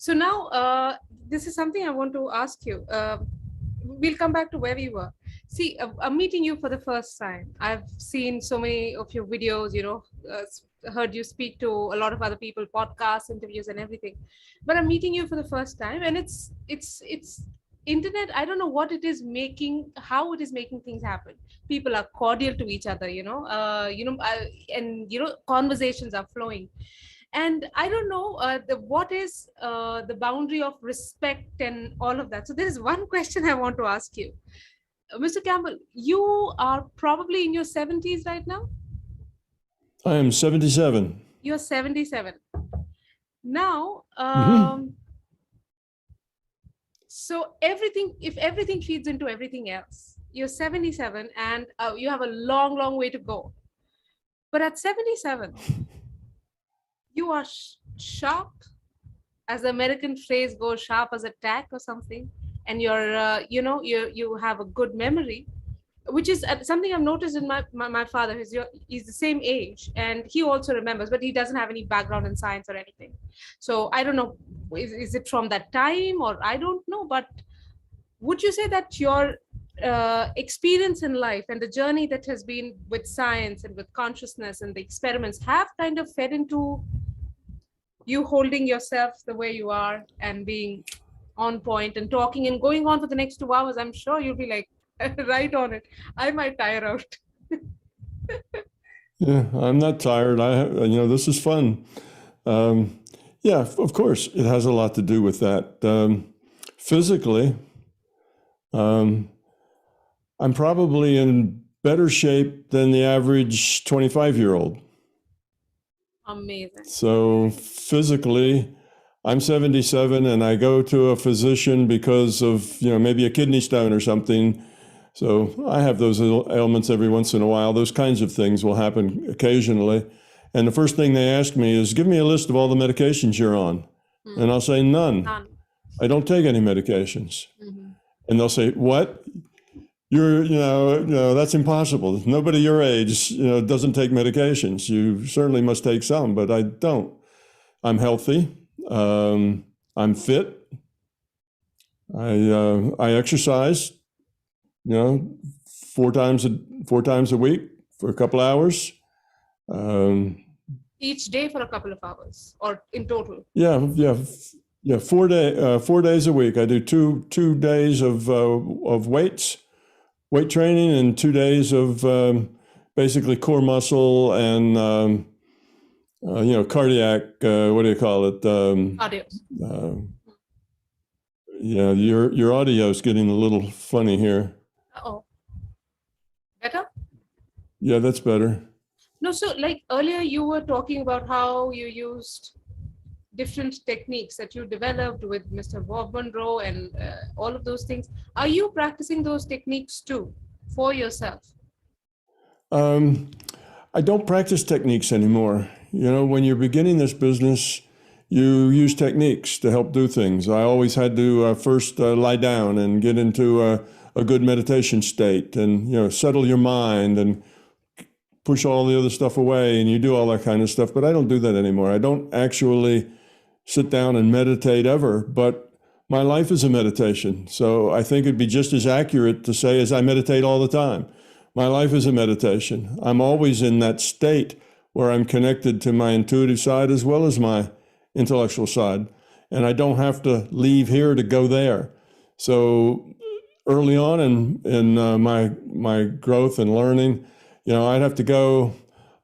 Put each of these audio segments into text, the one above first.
So now, this is something I want to ask you. We'll come back to where we were. See, I'm meeting you for the first time. I've seen so many of your videos, heard you speak to a lot of other people, podcasts, interviews, and everything. But I'm meeting you for the first time, and it's internet. I don't know what it is making, how it is making things happen. People are cordial to each other, and conversations are flowing. And I don't know what is the boundary of respect and all of that. So there is one question I want to ask you. Mr. Campbell, you are probably in your 70s right now. I am 77. You're 77 now. So if everything feeds into everything else, you're 77 and you have a long way to go. But at 77, you are sharp, as the American phrase goes, sharp as a tack or something. And you have a good memory, which is something I've noticed in my father. He's the same age, and he also remembers, but he doesn't have any background in science or anything. So I don't know, is it from that time, or I don't know, but would you say that your experience in life and the journey that has been with science and with consciousness and the experiments have kind of fed into you holding yourself the way you are and being on point and talking and going on for the next 2 hours? I'm sure you'll be like right on it. I might tire out. Yeah, I'm not tired. This is fun. Yeah, of course, it has a lot to do with that. Physically, I'm probably in better shape than the average 25-year-old. Amazing. So physically, I'm 77 and I go to a physician because of, maybe a kidney stone or something. So I have those ailments every once in a while. Those kinds of things will happen occasionally. And the first thing they ask me is, give me a list of all the medications you're on. And I'll say, none. I don't take any medications. And they'll say, what? You're, that's impossible. Nobody your age, doesn't take medications. You certainly must take some, but I don't. I'm healthy. I'm fit. I exercise, 4 times a week for a couple hours. Each day for a couple of hours, or in total? Yeah. 4 days a week. I do two days of weight training and 2 days of basically core muscle and cardiac. What do you call it? Audio. Yeah, your audio is getting a little funny here. Uh-oh. Better? Yeah, that's better. No, so like earlier you were talking about how you used different techniques that you developed with Mr. Bob Monroe and all of those things. Are you practicing those techniques too for yourself? I don't practice techniques anymore. When you're beginning this business, you use techniques to help do things. I always had to first lie down and get into a good meditation state and, settle your mind and push all the other stuff away, and you do all that kind of stuff. But I don't do that anymore. I don't actually sit down and meditate ever, but my life is a meditation. So I think it'd be just as accurate to say as I meditate all the time. My life is a meditation. I'm always in that state where I'm connected to my intuitive side as well as my intellectual side. And I don't have to leave here to go there. So early on in my growth and learning, I'd have to go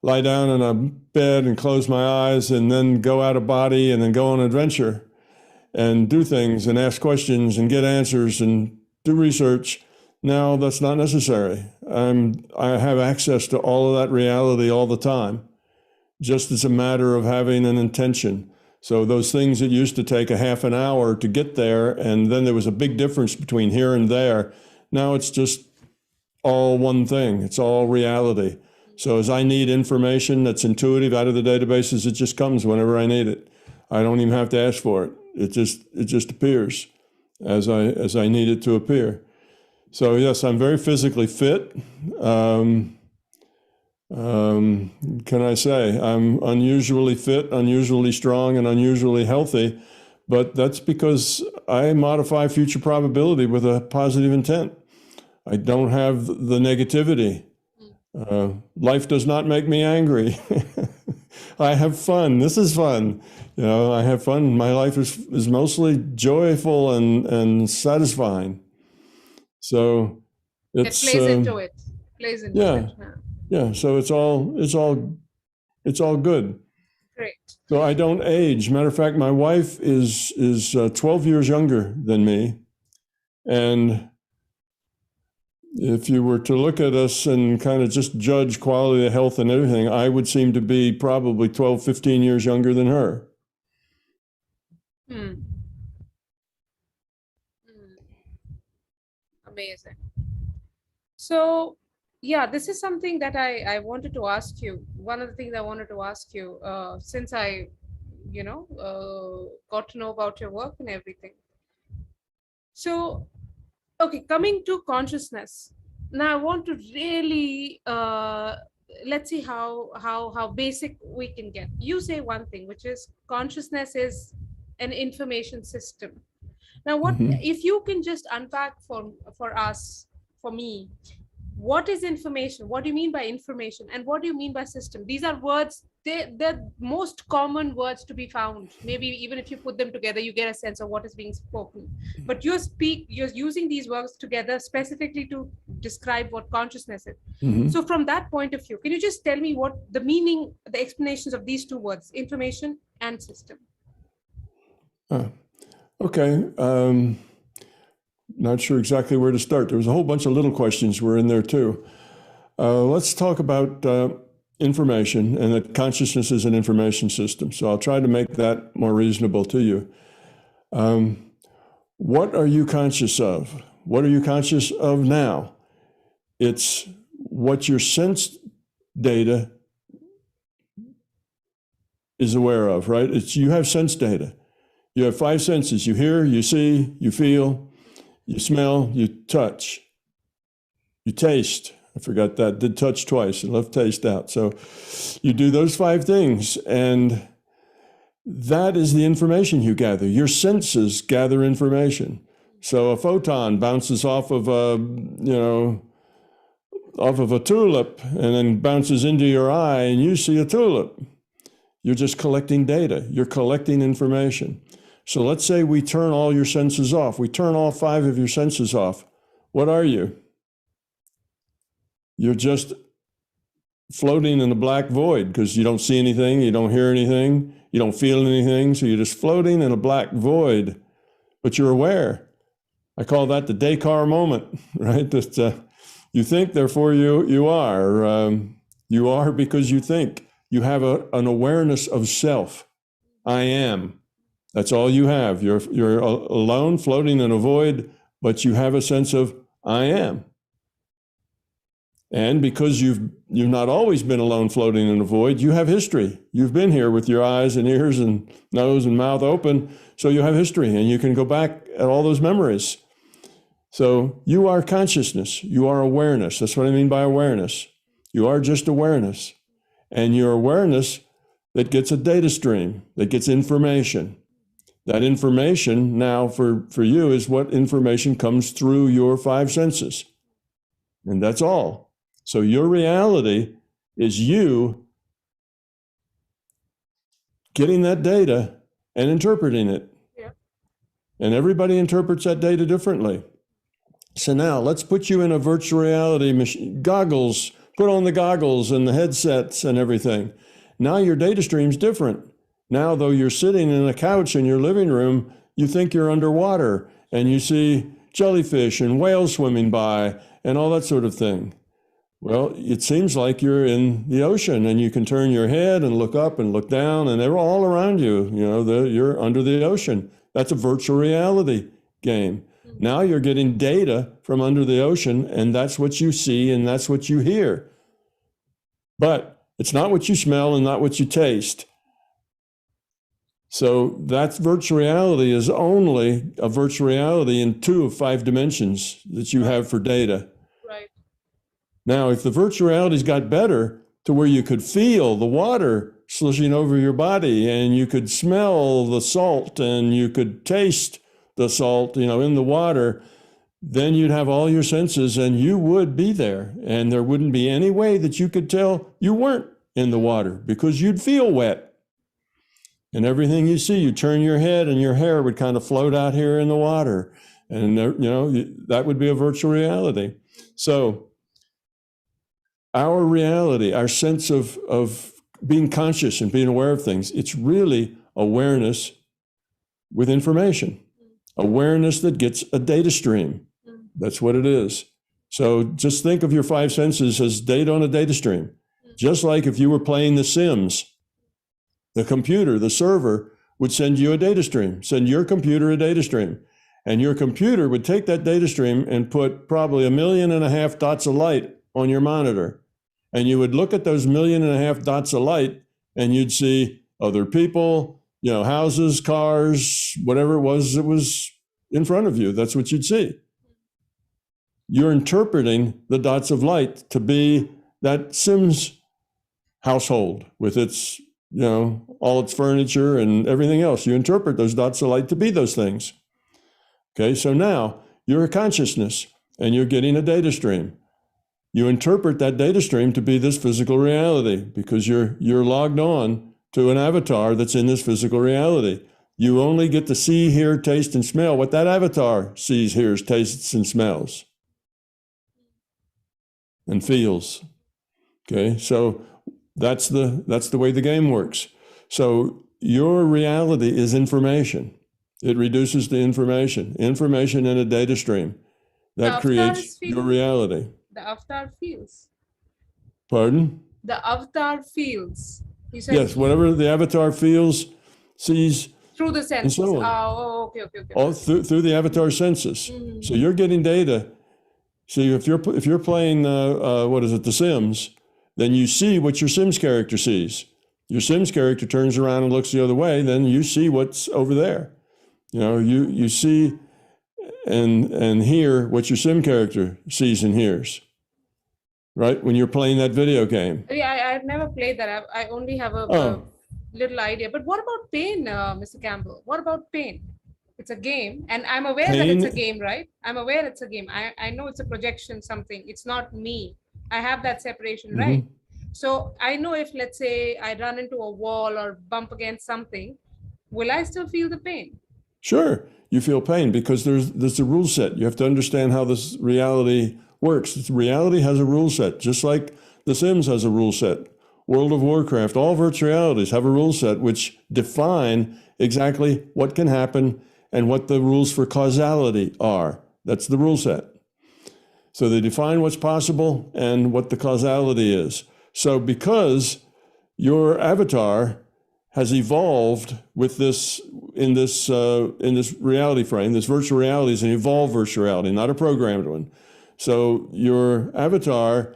lie down in a bed and close my eyes and then go out of body and then go on an adventure and do things and ask questions and get answers and do research. Now that's not necessary. I have access to all of that reality all the time, just as a matter of having an intention. So those things that used to take a half an hour to get there, and then there was a big difference between here and there, now it's just all one thing. It's all reality. So as I need information that's intuitive out of the databases, it just comes whenever I need it. I don't even have to ask for it. It just appears as I need it to appear. So yes, I'm very physically fit. Can I say I'm unusually fit, unusually strong, and unusually healthy, but that's because I modify future probability with a positive intent. I don't have the negativity. Life does not make me angry. I have fun. This is fun. I have fun. My life is mostly joyful and satisfying. So It it's plays into it. Plays into yeah, it. yeah. So it's all good. Great. So I don't age. Matter of fact, my wife is 12 years younger than me, and if you were to look at us and kind of just judge quality of health and everything, I would seem to be probably 12, 15 years younger than her. Amazing. So, yeah, this is something that I wanted to ask you. One of the things I wanted to ask you, since I, got to know about your work and everything. So, okay, coming to consciousness. Now, I want to really let's see how basic we can get. You say one thing, which is consciousness is an information system. Now, what if you can just unpack for us, for me, what is information? What do you mean by information? And what do you mean by system? These are words, they're most common words to be found. Maybe even if you put them together, you get a sense of what is being spoken. But you're using these words together specifically to describe what consciousness is. So from that point of view, can you just tell me what the meaning, the explanations of these two words, information and system? Okay. Not sure exactly where to start. There was a whole bunch of little questions were in there too. Let's talk about information and that consciousness is an information system. So I'll try to make that more reasonable to you. What are you conscious of? What are you conscious of now? It's what your sense data is aware of, right? You have sense data. You have 5 senses. You hear, you see, you feel, you smell, you touch, you taste. I forgot that, did touch twice and left taste out. So you do those 5 things, and that is the information you gather. Your senses gather information. So a photon bounces off of a tulip and then bounces into your eye and you see a tulip. You're just collecting data. You're collecting information. So let's say we turn all your senses off. We turn all 5 of your senses off. What are you? You're just floating in a black void because you don't see anything, you don't hear anything, you don't feel anything. So you're just floating in a black void, but you're aware. I call that the Descartes moment, right? That you think, therefore you are. You are because you think. You have an awareness of self. I am. That's all you have. You're alone, floating in a void, but you have a sense of I am. And because you've not always been alone, floating in a void, you have history. You've been here with your eyes and ears and nose and mouth open, so you have history, and you can go back at all those memories. So you are consciousness. You are awareness. That's what I mean by awareness. You are just awareness. And your awareness that gets a data stream, that gets information. That information now for you is what information comes through your 5 senses. And that's all. So your reality is you getting that data and interpreting it. Yeah. And everybody interprets that data differently. So now let's put you in a virtual reality machine, goggles, put on the goggles and the headsets and everything. Now your data stream's different. Now, though you're sitting in a couch in your living room, you think you're underwater and you see jellyfish and whales swimming by and all that sort of thing. Well, it seems like you're in the ocean and you can turn your head and look up and look down and they're all around you. You're under the ocean. That's a virtual reality game. Now you're getting data from under the ocean and that's what you see and that's what you hear. But it's not what you smell and not what you taste. So that virtual reality is only a virtual reality in 2 of 5 dimensions that you have for data. Right. Now, if the virtual reality's got better to where you could feel the water slushing over your body, and you could smell the salt and you could taste the salt, in the water, then you'd have all your senses and you would be there. And there wouldn't be any way that you could tell you weren't in the water because you'd feel wet. And everything you see, you turn your head and your hair would kind of float out here in the water. And, that would be a virtual reality. So our reality, our sense of being conscious and being aware of things, it's really awareness with information, awareness that gets a data stream. That's what it is. So just think of your five senses as data on a data stream. Just like if you were playing The Sims, the computer, the server would send you a data stream, send your computer a data stream. And your computer would take that data stream and put probably 1.5 million dots of light on your monitor. And you would look at those 1.5 million dots of light and you'd see other people, houses, cars, whatever it was in front of you. That's what you'd see. You're interpreting the dots of light to be that Sims household with its, all its furniture and everything else. You interpret those dots of light to be those things. Okay, so now you're a consciousness and you're getting a data stream. You interpret that data stream to be this physical reality because you're logged on to an avatar that's in this physical reality. You only get to see, hear, taste, and smell what that avatar sees, hears, tastes, and smells and feels. Okay, so that's the way the game works. So your reality is information. It reduces to information in a data stream. That creates your reality. The avatar feels. Pardon? The avatar feels. You said yes, whatever the avatar feels, sees. Through the senses. And so on. Oh, okay. All through the avatar senses. So you're getting data. See, if you're playing The Sims, then you see what your Sims character sees. Your Sims character turns around and looks the other way, then you see what's over there. You see and hear what your Sim character sees and hears. Right? When you're playing that video game. Yeah, I've never played that. I only have a little idea. But what about pain, Mr. Campbell? What about pain? It's a game, and I'm aware that it's a game, right? I'm aware it's a game. I know it's a projection, something. It's not me. I have that separation, right? So I know if, let's say, I run into a wall or bump against something, will I still feel the pain? Sure, you feel pain because there's a rule set. You have to understand how this reality works. This reality has a rule set, just like The Sims has a rule set. World of Warcraft, all virtual realities have a rule set which define exactly what can happen and what the rules for causality are. That's the rule set. So they define what's possible and what the causality is. So because your avatar has evolved with this in this reality frame, this virtual reality is an evolved virtual reality, not a programmed one. So your avatar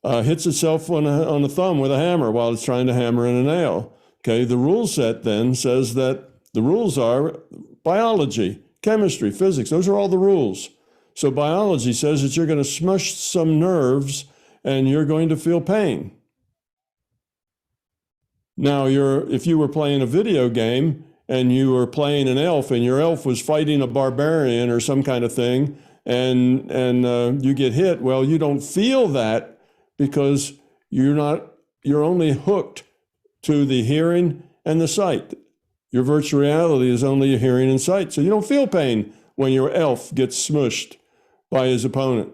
hits itself on the thumb with a hammer while it's trying to hammer in a nail. Okay, the rule set then says that the rules are biology, chemistry, physics. Those are all the rules. So biology says that you're going to smush some nerves and you're going to feel pain. Now, if you were playing a video game and you were playing an elf and your elf was fighting a barbarian or some kind of thing, and you get hit, well, you don't feel that because you're only hooked to the hearing and the sight. Your virtual reality is only your hearing and sight. So you don't feel pain when your elf gets smushed by his opponent.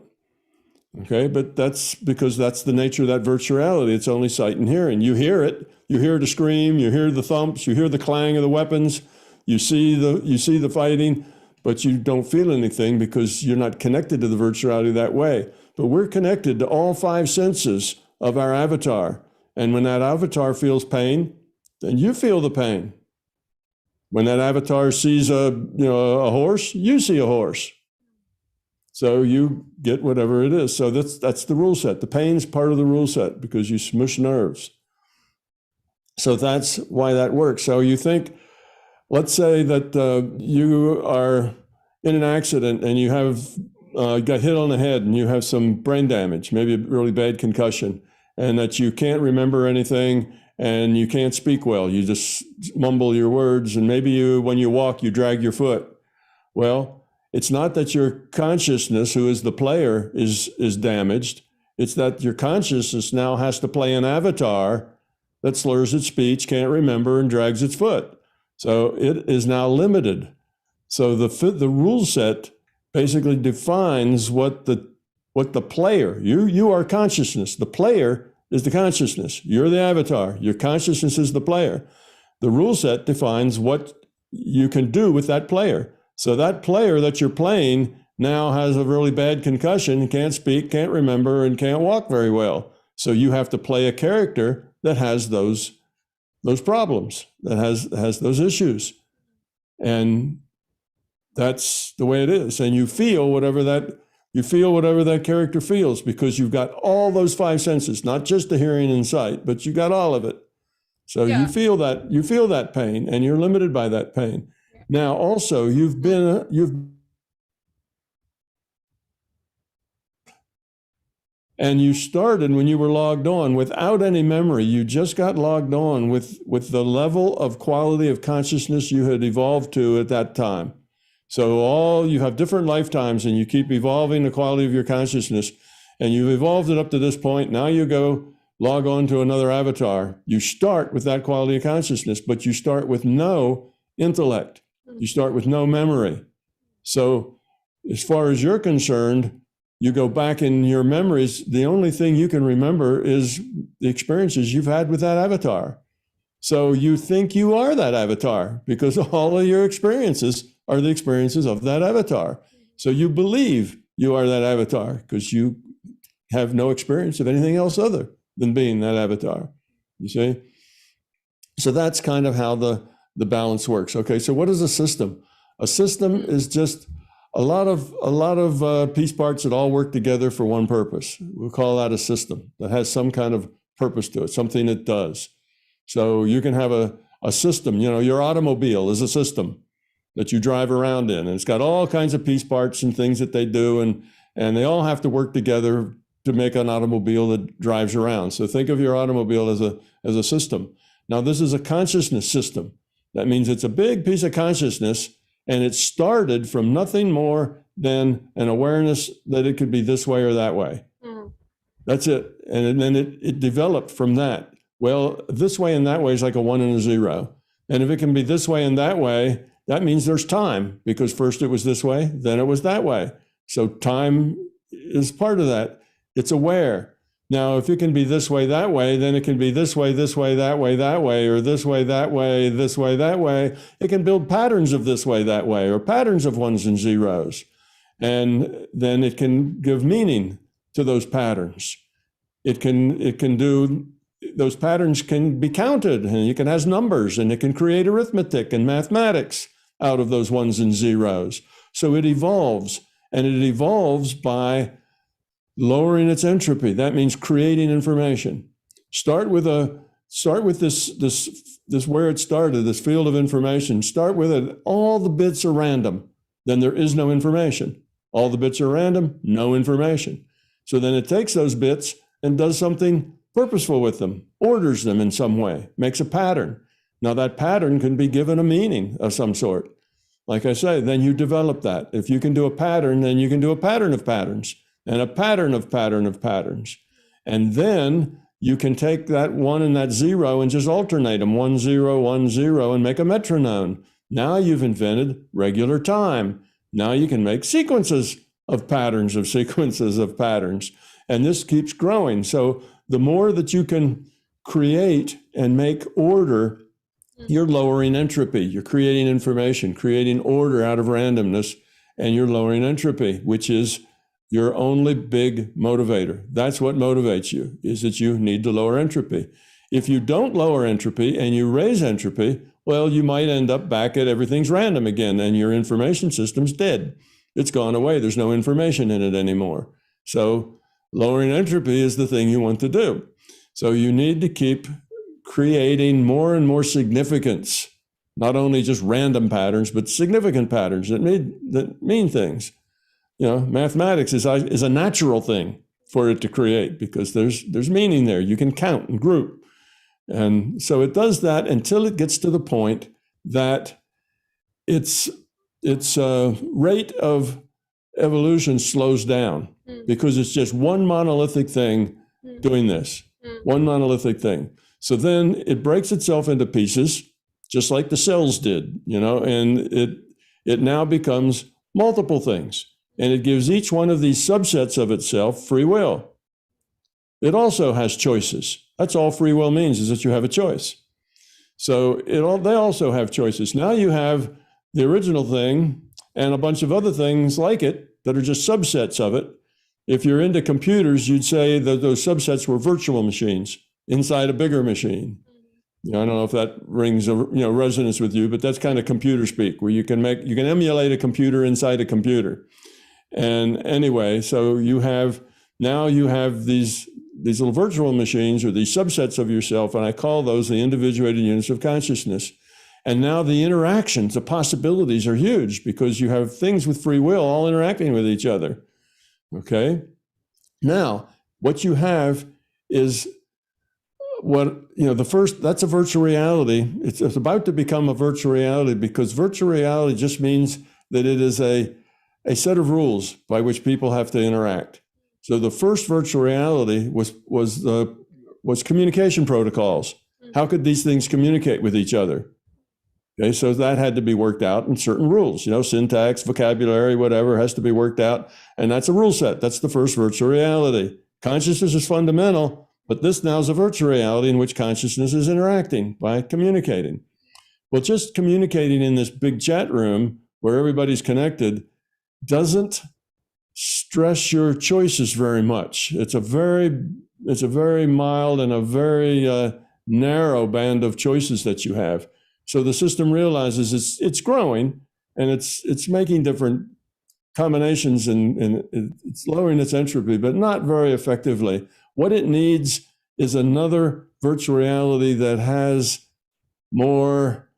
Okay, but that's because that's the nature of that virtual reality. It's only sight and hearing. You hear it. You hear the scream. You hear the thumps. You hear the clang of the weapons. You see the fighting, but you don't feel anything because you're not connected to the virtual reality that way. But we're connected to all five senses of our avatar. And when that avatar feels pain, then you feel the pain. When that avatar sees a horse, you see a horse. So you get whatever it is. So that's the rule set. The pain's part of the rule set because you smush nerves. So that's why that works. So you think, let's say that you are in an accident and you have got hit on the head and you have some brain damage, maybe a really bad concussion, and that you can't remember anything and you can't speak well. You just mumble your words, and maybe when you walk, you drag your foot. Well, it's not that your consciousness, who is the player, is damaged. It's that your consciousness now has to play an avatar that slurs its speech, can't remember, and drags its foot. So it is now limited. So the rule set basically defines what the player, you are consciousness. The player is the consciousness. You're the avatar. Your consciousness is the player. The rule set defines what you can do with that player. So that player that you're playing now has a really bad concussion, can't speak, can't remember, and can't walk very well. So you have to play a character that has those problems, that has those issues. And that's the way it is. And you feel whatever that character feels, because you've got all those five senses, not just the hearing and sight, but you got all of it. So you feel that pain, and you're limited by that pain. Now, also, and you started when you were logged on without any memory. You just got logged on with the level of quality of consciousness you had evolved to at that time. So you have different lifetimes, and you keep evolving the quality of your consciousness, and you've evolved it up to this point. Now you go log on to another avatar. You start with that quality of consciousness, but you start with no intellect. You start with no memory. So as far as you're concerned, you go back in your memories, the only thing you can remember is the experiences you've had with that avatar. So you think you are that avatar, because all of your experiences are the experiences of that avatar. So you believe you are that avatar because you have no experience of anything else other than being that avatar, you see? So that's kind of how the balance works. Okay, so what is a system? A system is just a lot of piece parts that all work together for one purpose. We'll call that a system that has some kind of purpose to it, something it does. So you can have a system, your automobile is a system that you drive around in, and it's got all kinds of piece parts and things that they do, and they all have to work together to make an automobile that drives around. So think of your automobile as a system. Now, this is a consciousness system. That means it's a big piece of consciousness, and it started from nothing more than an awareness that it could be this way or that way. Mm. That's it. And then it developed from that. Well, this way and that way is like a 1 and a 0. And if it can be this way and that way, that means there's time, because first it was this way, then it was that way. So time is part of that. It's aware. Now, if it can be this way, that way, then it can be this way, that way, or this way, that way. It can build patterns of this way, that way, or patterns of 1s and 0s. And then it can give meaning to those patterns. It can do, those patterns can be counted, and it can have numbers, and it can create arithmetic and mathematics out of those 1s and 0s. So it evolves, and it evolves by lowering its entropy. That means creating information. Start with this where it started, this field of information. Start with it. All the bits are random. Then there is no information. All the bits are random, no information. So then it takes those bits and does something purposeful with them, orders them in some way, makes a pattern. Now that pattern can be given a meaning of some sort. Like I say, then you develop that. If you can do a pattern, then you can do a pattern of patterns, and a pattern of patterns. And then you can take that 1 and that 0 and just alternate them, 1, 0, 1, 0, and make a metronome. Now you've invented regular time. Now you can make sequences of patterns. And this keeps growing. So the more that you can create and make order, you're lowering entropy. You're creating information, creating order out of randomness, and you're lowering entropy, which is your only big motivator. That's what motivates you, is that you need to lower entropy. If you don't lower entropy and you raise entropy, well, you might end up back at everything's random again, and your information system's dead. It's gone away. There's no information in it anymore. So lowering entropy is the thing you want to do. So you need to keep creating more and more significance, not only just random patterns, but significant patterns that mean things. Mathematics is a natural thing for it to create, because there's meaning there. You can count and group. And so it does that until it gets to the point that its rate of evolution slows down because it's just one monolithic thing doing this, one monolithic thing. So then it breaks itself into pieces, just like the cells did, and it now becomes multiple things. And it gives each one of these subsets of itself free will. It also has choices. That's all free will means, is that you have a choice. So they also have choices. Now you have the original thing and a bunch of other things like it that are just subsets of it. If you're into computers, you'd say that those subsets were virtual machines inside a bigger machine. I don't know if that rings resonance with you, but that's kind of computer speak, where you can emulate a computer inside a computer. And anyway, so you have these little virtual machines, or these subsets of yourself, and I call those the individuated units of consciousness. And now the interactions, the possibilities are huge, because you have things with free will all interacting with each other. Okay? Now, what you have is that's a virtual reality. It's about to become a virtual reality, because virtual reality just means that it is a set of rules by which people have to interact. So the first virtual reality was communication protocols. How could these things communicate with each other? Okay, so that had to be worked out in certain rules. Syntax, vocabulary, whatever has to be worked out, and that's a rule set. That's the first virtual reality. Consciousness is fundamental, but this now is a virtual reality in which consciousness is interacting by communicating. Well, just communicating in this big chat room where everybody's connected doesn't stress your choices very much. It's a very mild and a very narrow band of choices that you have. So the system realizes it's growing, and it's making different combinations, and it's lowering its entropy, but not very effectively. What it needs is another virtual reality that has more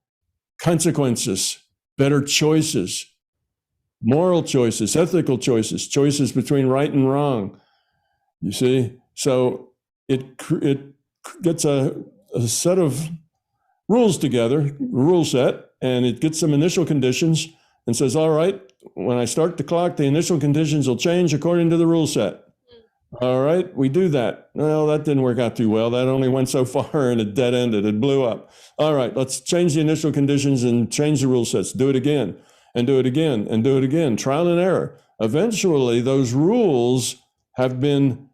consequences, better choices, moral choices, ethical choices, choices between right and wrong. You see? So it gets a set of rules together, rule set, and it gets some initial conditions and says, all right, when I start the clock, the initial conditions will change according to the rule set. All right, we do that. Well, that didn't work out too well. That only went so far, and it dead ended. It blew up. All right, let's change the initial conditions and change the rule sets. Do it again, and do it again, and do it again. Trial and error. Eventually, those rules have been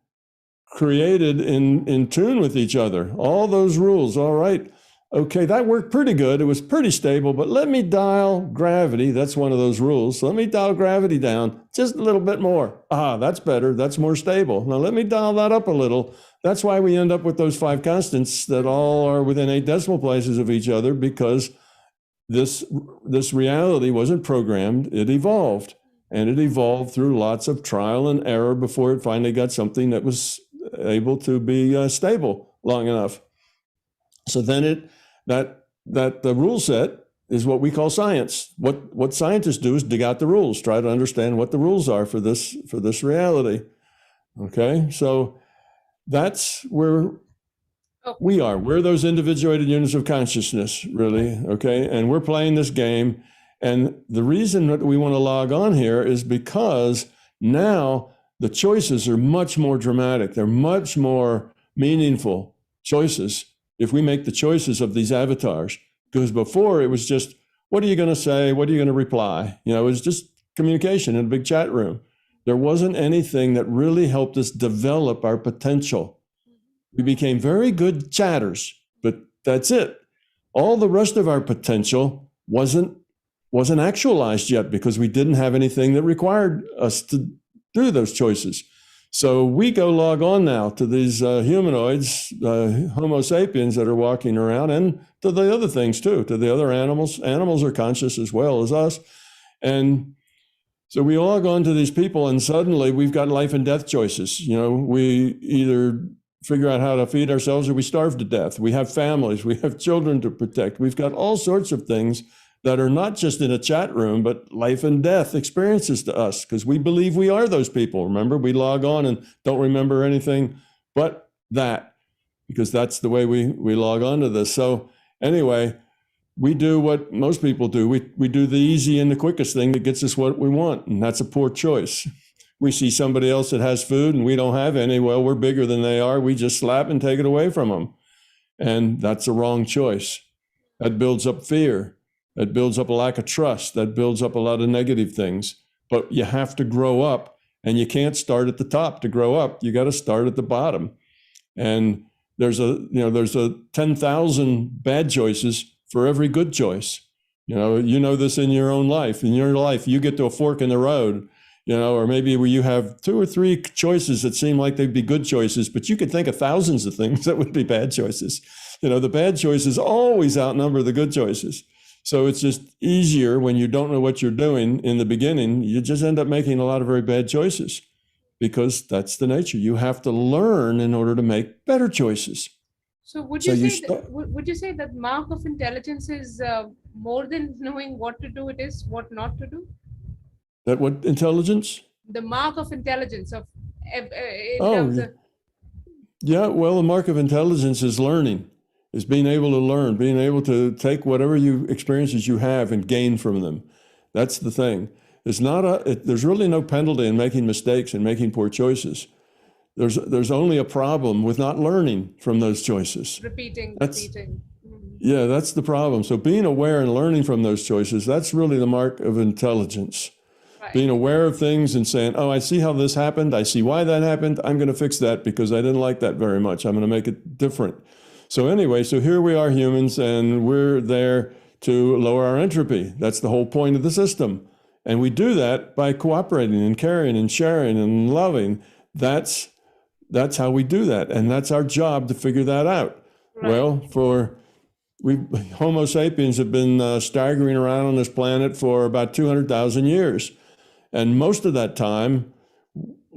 created in tune with each other. All those rules, all right. Okay, that worked pretty good. It was pretty stable, but let me dial gravity. That's one of those rules. So let me dial gravity down just a little bit more. That's better. That's more stable. Now let me dial that up a little. That's why we end up with those 5 constants that all are within 8 decimal places of each other, because this reality wasn't programmed. It evolved, and it evolved through lots of trial and error before it finally got something that was able to be stable long enough. So then the rule set is what we call science. What scientists do is dig out the rules, try to understand what the rules are for this reality. Okay, so that's where we are. We're those individuated units of consciousness, really. Okay, and we're playing this game. And the reason that we want to log on here is because now the choices are much more dramatic. They're much more meaningful choices if we make the choices of these avatars. Because before it was just, what are you going to say? What are you going to reply? It was just communication in a big chat room. There wasn't anything that really helped us develop our potential. We became very good chatters, but that's it. All the rest of our potential wasn't actualized yet, because we didn't have anything that required us to do those choices. So we go log on now to these humanoids, Homo sapiens that are walking around, and to the other things too, to the other animals. Animals are conscious as well as us. And so we log on to these people, and suddenly we've got life and death choices. We either figure out how to feed ourselves or we starve to death. We have families, we have children to protect. We've got all sorts of things that are not just in a chat room, but life and death experiences to us, because we believe we are those people. Remember, we log on and don't remember anything but that. because that's the way we log on to this. So anyway, we do what most people do. We do the easy and the quickest thing that gets us what we want, and that's a poor choice. We see somebody else that has food and we don't have any. Well, we're bigger than they are. We just slap and take it away from them. And that's a wrong choice. That builds up fear. That builds up a lack of trust. That builds up a lot of negative things. But you have to grow up, and you can't start at the top to grow up. You got to start at the bottom. And there's a 10,000 bad choices for every good choice. You know this in your own life. In your life, you get to a fork in the road, or maybe where you have 2 or 3 choices that seem like they'd be good choices, but you could think of thousands of things that would be bad choices. The bad choices always outnumber the good choices. So it's just easier when you don't know what you're doing in the beginning. You just end up making a lot of very bad choices because that's the nature. You have to learn in order to make better choices. So would you say that mark of intelligence is more than knowing what to do, it is what not to do? That what intelligence? The mark of intelligence of yeah. Well, the mark of intelligence is learning, is being able to learn, being able to take whatever experiences you have and gain from them. That's the thing. There's really no penalty in making mistakes and making poor choices. There's only a problem with not learning from those choices. Repeating. Yeah, that's the problem. So being aware and learning from those choices, that's really the mark of intelligence. Right. Being aware of things and saying, oh, I see how this happened. I see why that happened. I'm going to fix that because I didn't like that very much. I'm going to make it different. So anyway, so here we are humans, and we're there to lower our entropy. That's the whole point of the system. And we do that by cooperating and caring and sharing and loving. That's how we do that. And that's our job to figure that out. Right. Well, Homo sapiens have been staggering around on this planet for about 200,000 years. And most of that time,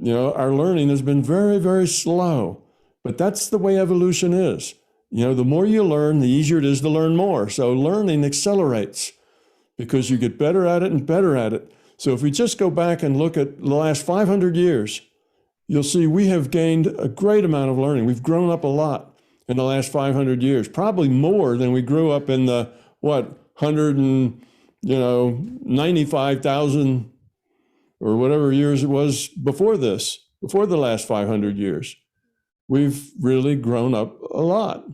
our learning has been very, very slow. But that's the way evolution is. The more you learn, the easier it is to learn more. So learning accelerates because you get better at it and better at it. So if we just go back and look at the last 500 years, you'll see we have gained a great amount of learning. We've grown up a lot in the last 500 years, probably more than we grew up in the, 95,000 or whatever years it was before this, before the last 500 years. We've really grown up a lot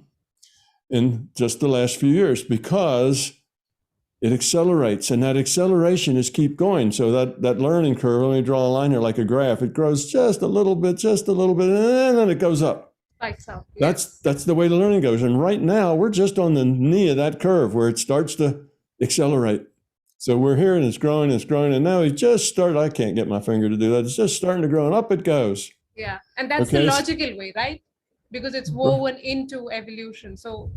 in just the last few years because it accelerates, and that acceleration is keep going. So that learning curve, let me draw a line here like a graph, it grows just a little bit, and then it goes up. Like so. Yes. That's the way the learning goes. And right now we're just on the knee of that curve where it starts to accelerate. So we're here and it's growing, and now it just started. I can't get my finger to do that. It's just starting to grow, and up it goes. Yeah, and that's the logical way, right? Because it's woven into evolution. So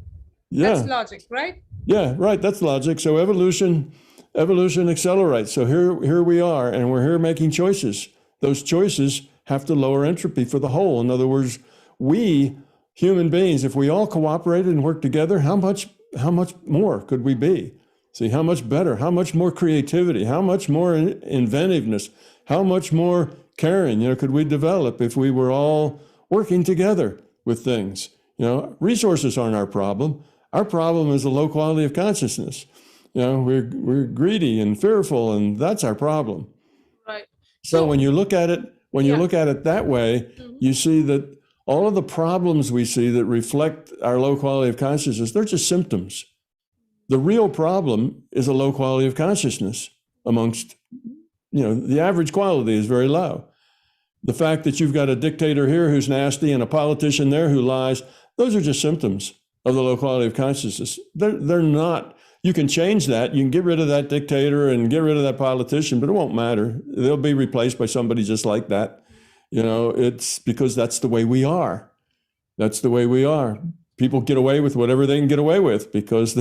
that's logic, right? Yeah, right. That's logic. So evolution accelerates. So here we are, and we're here making choices. Those choices have to lower entropy for the whole. In other words, we human beings, if we all cooperated and worked together, how much more could we be? See, how much better, how much more creativity, how much more inventiveness, how much more caring, could we develop if we were all working together with things? Resources aren't our problem. Our problem is a low quality of consciousness. We're greedy and fearful, and that's our problem. Right. So when you look at it, that way, you see that all of the problems we see that reflect our low quality of consciousness, they're just symptoms. The real problem is a low quality of consciousness amongst, the average quality is very low. The fact that you've got a dictator here who's nasty and a politician there who lies, those are just symptoms of the low quality of consciousness. They're not. You can change that. You can get rid of that dictator and get rid of that politician, but it won't matter. They'll be replaced by somebody just like that. It's because that's the way we are. That's the way we are. People get away with whatever they can get away with because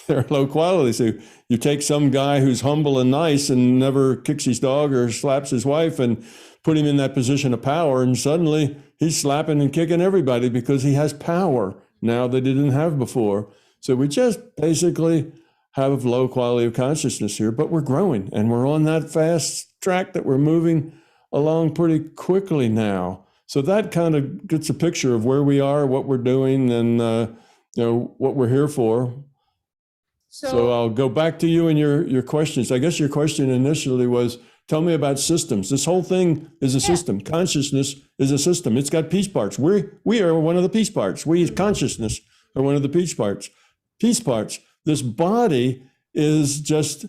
they're low quality. So you take some guy who's humble and nice and never kicks his dog or slaps his wife and put him in that position of power, and suddenly he's slapping and kicking everybody because he has power now that he didn't have before. So we just basically have low quality of consciousness here, but we're growing, and we're on that fast track that we're moving along pretty quickly now. So that kind of gets a picture of where we are, what we're doing, and what we're here for. So I'll go back to you and your questions. I guess your question initially was, tell me about systems. This whole thing is a system. Consciousness is a system. It's got piece parts. We are one of the piece parts. We as consciousness are one of the piece parts. Piece parts. This body is just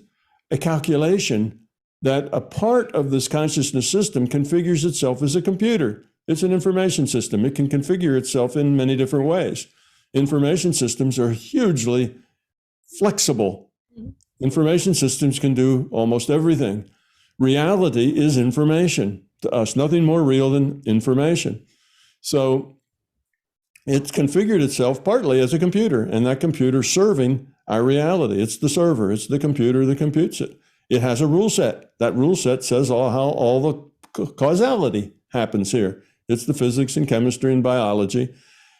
a calculation that a part of this consciousness system configures itself as a computer. It's an information system. It can configure itself in many different ways. Information systems are hugely flexible. Information systems can do almost everything. Reality is information to us, nothing more real than information. So it's configured itself partly as a computer, and that computer serving our reality. It's the server, it's the computer that computes it. It has a rule set. That rule set says how all the causality happens here. It's the physics and chemistry and biology.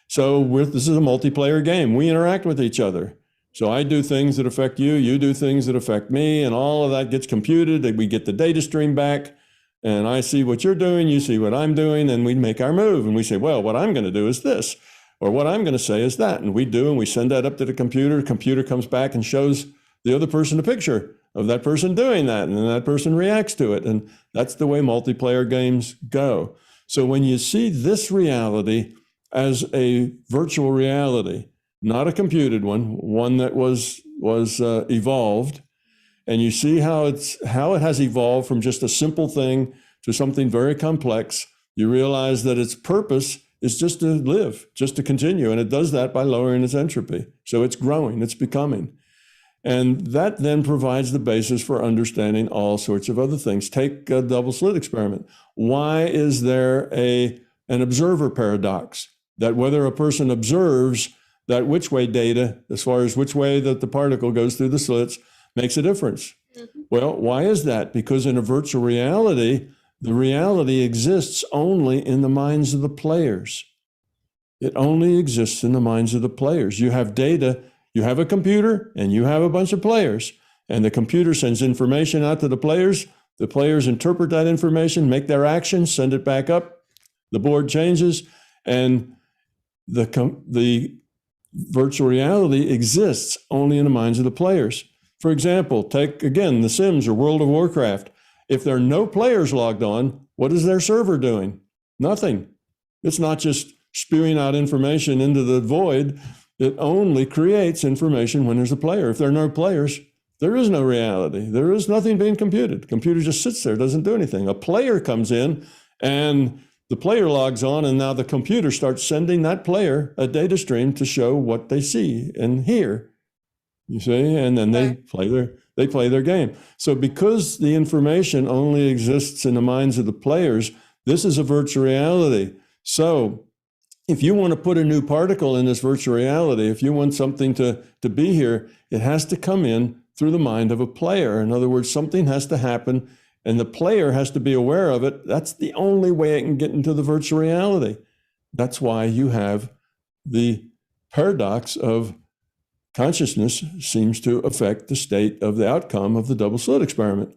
So this is a multiplayer game. We interact with each other. So I do things that affect you, you do things that affect me, and all of that gets computed, and we get the data stream back, and I see what you're doing, you see what I'm doing, and we make our move, and we say, well, what I'm going to do is this, or what I'm going to say is that, and we do, and we send that up to the computer comes back and shows the other person a picture of that person doing that, and then that person reacts to it, and that's the way multiplayer games go. So when you see this reality as a virtual reality, not a computed one that was evolved, and you see how it has evolved from just a simple thing to something very complex, you realize that its purpose is just to live, just to continue, and it does that by lowering its entropy. So it's growing, it's becoming. And that then provides the basis for understanding all sorts of other things. Take a double slit experiment. Why is there an observer paradox? That whether a person observes that which way data, as far as which way that the particle goes through the slits, makes a difference. Well, why is that? Because in a virtual reality, the reality exists only in the minds of the players. It only exists in the minds of the players. You have data, you have a computer, and you have a bunch of players, and the computer sends information out to the players interpret that information, make their actions, send it back up, the board changes, and the virtual reality exists only in the minds of the players. For example, take again The Sims or World of Warcraft. If there are no players logged on, what is their server doing? Nothing. It's not just spewing out information into the void. It only creates information when there's a player. If there are no players, there is no reality. There is nothing being computed. The computer just sits there, doesn't do anything. A player comes in and the player logs on, and now the computer starts sending that player a data stream to show what they see and hear. You see, and then they play their game. So because the information only exists in the minds of the players, this is a virtual reality. So if you want to put a new particle in this virtual reality, if you want something to be here, it has to come in through the mind of a player. In other words, something has to happen and the player has to be aware of it. That's the only way it can get into the virtual reality. That's why you have the paradox of consciousness seems to affect the state of the outcome of the double slit experiment.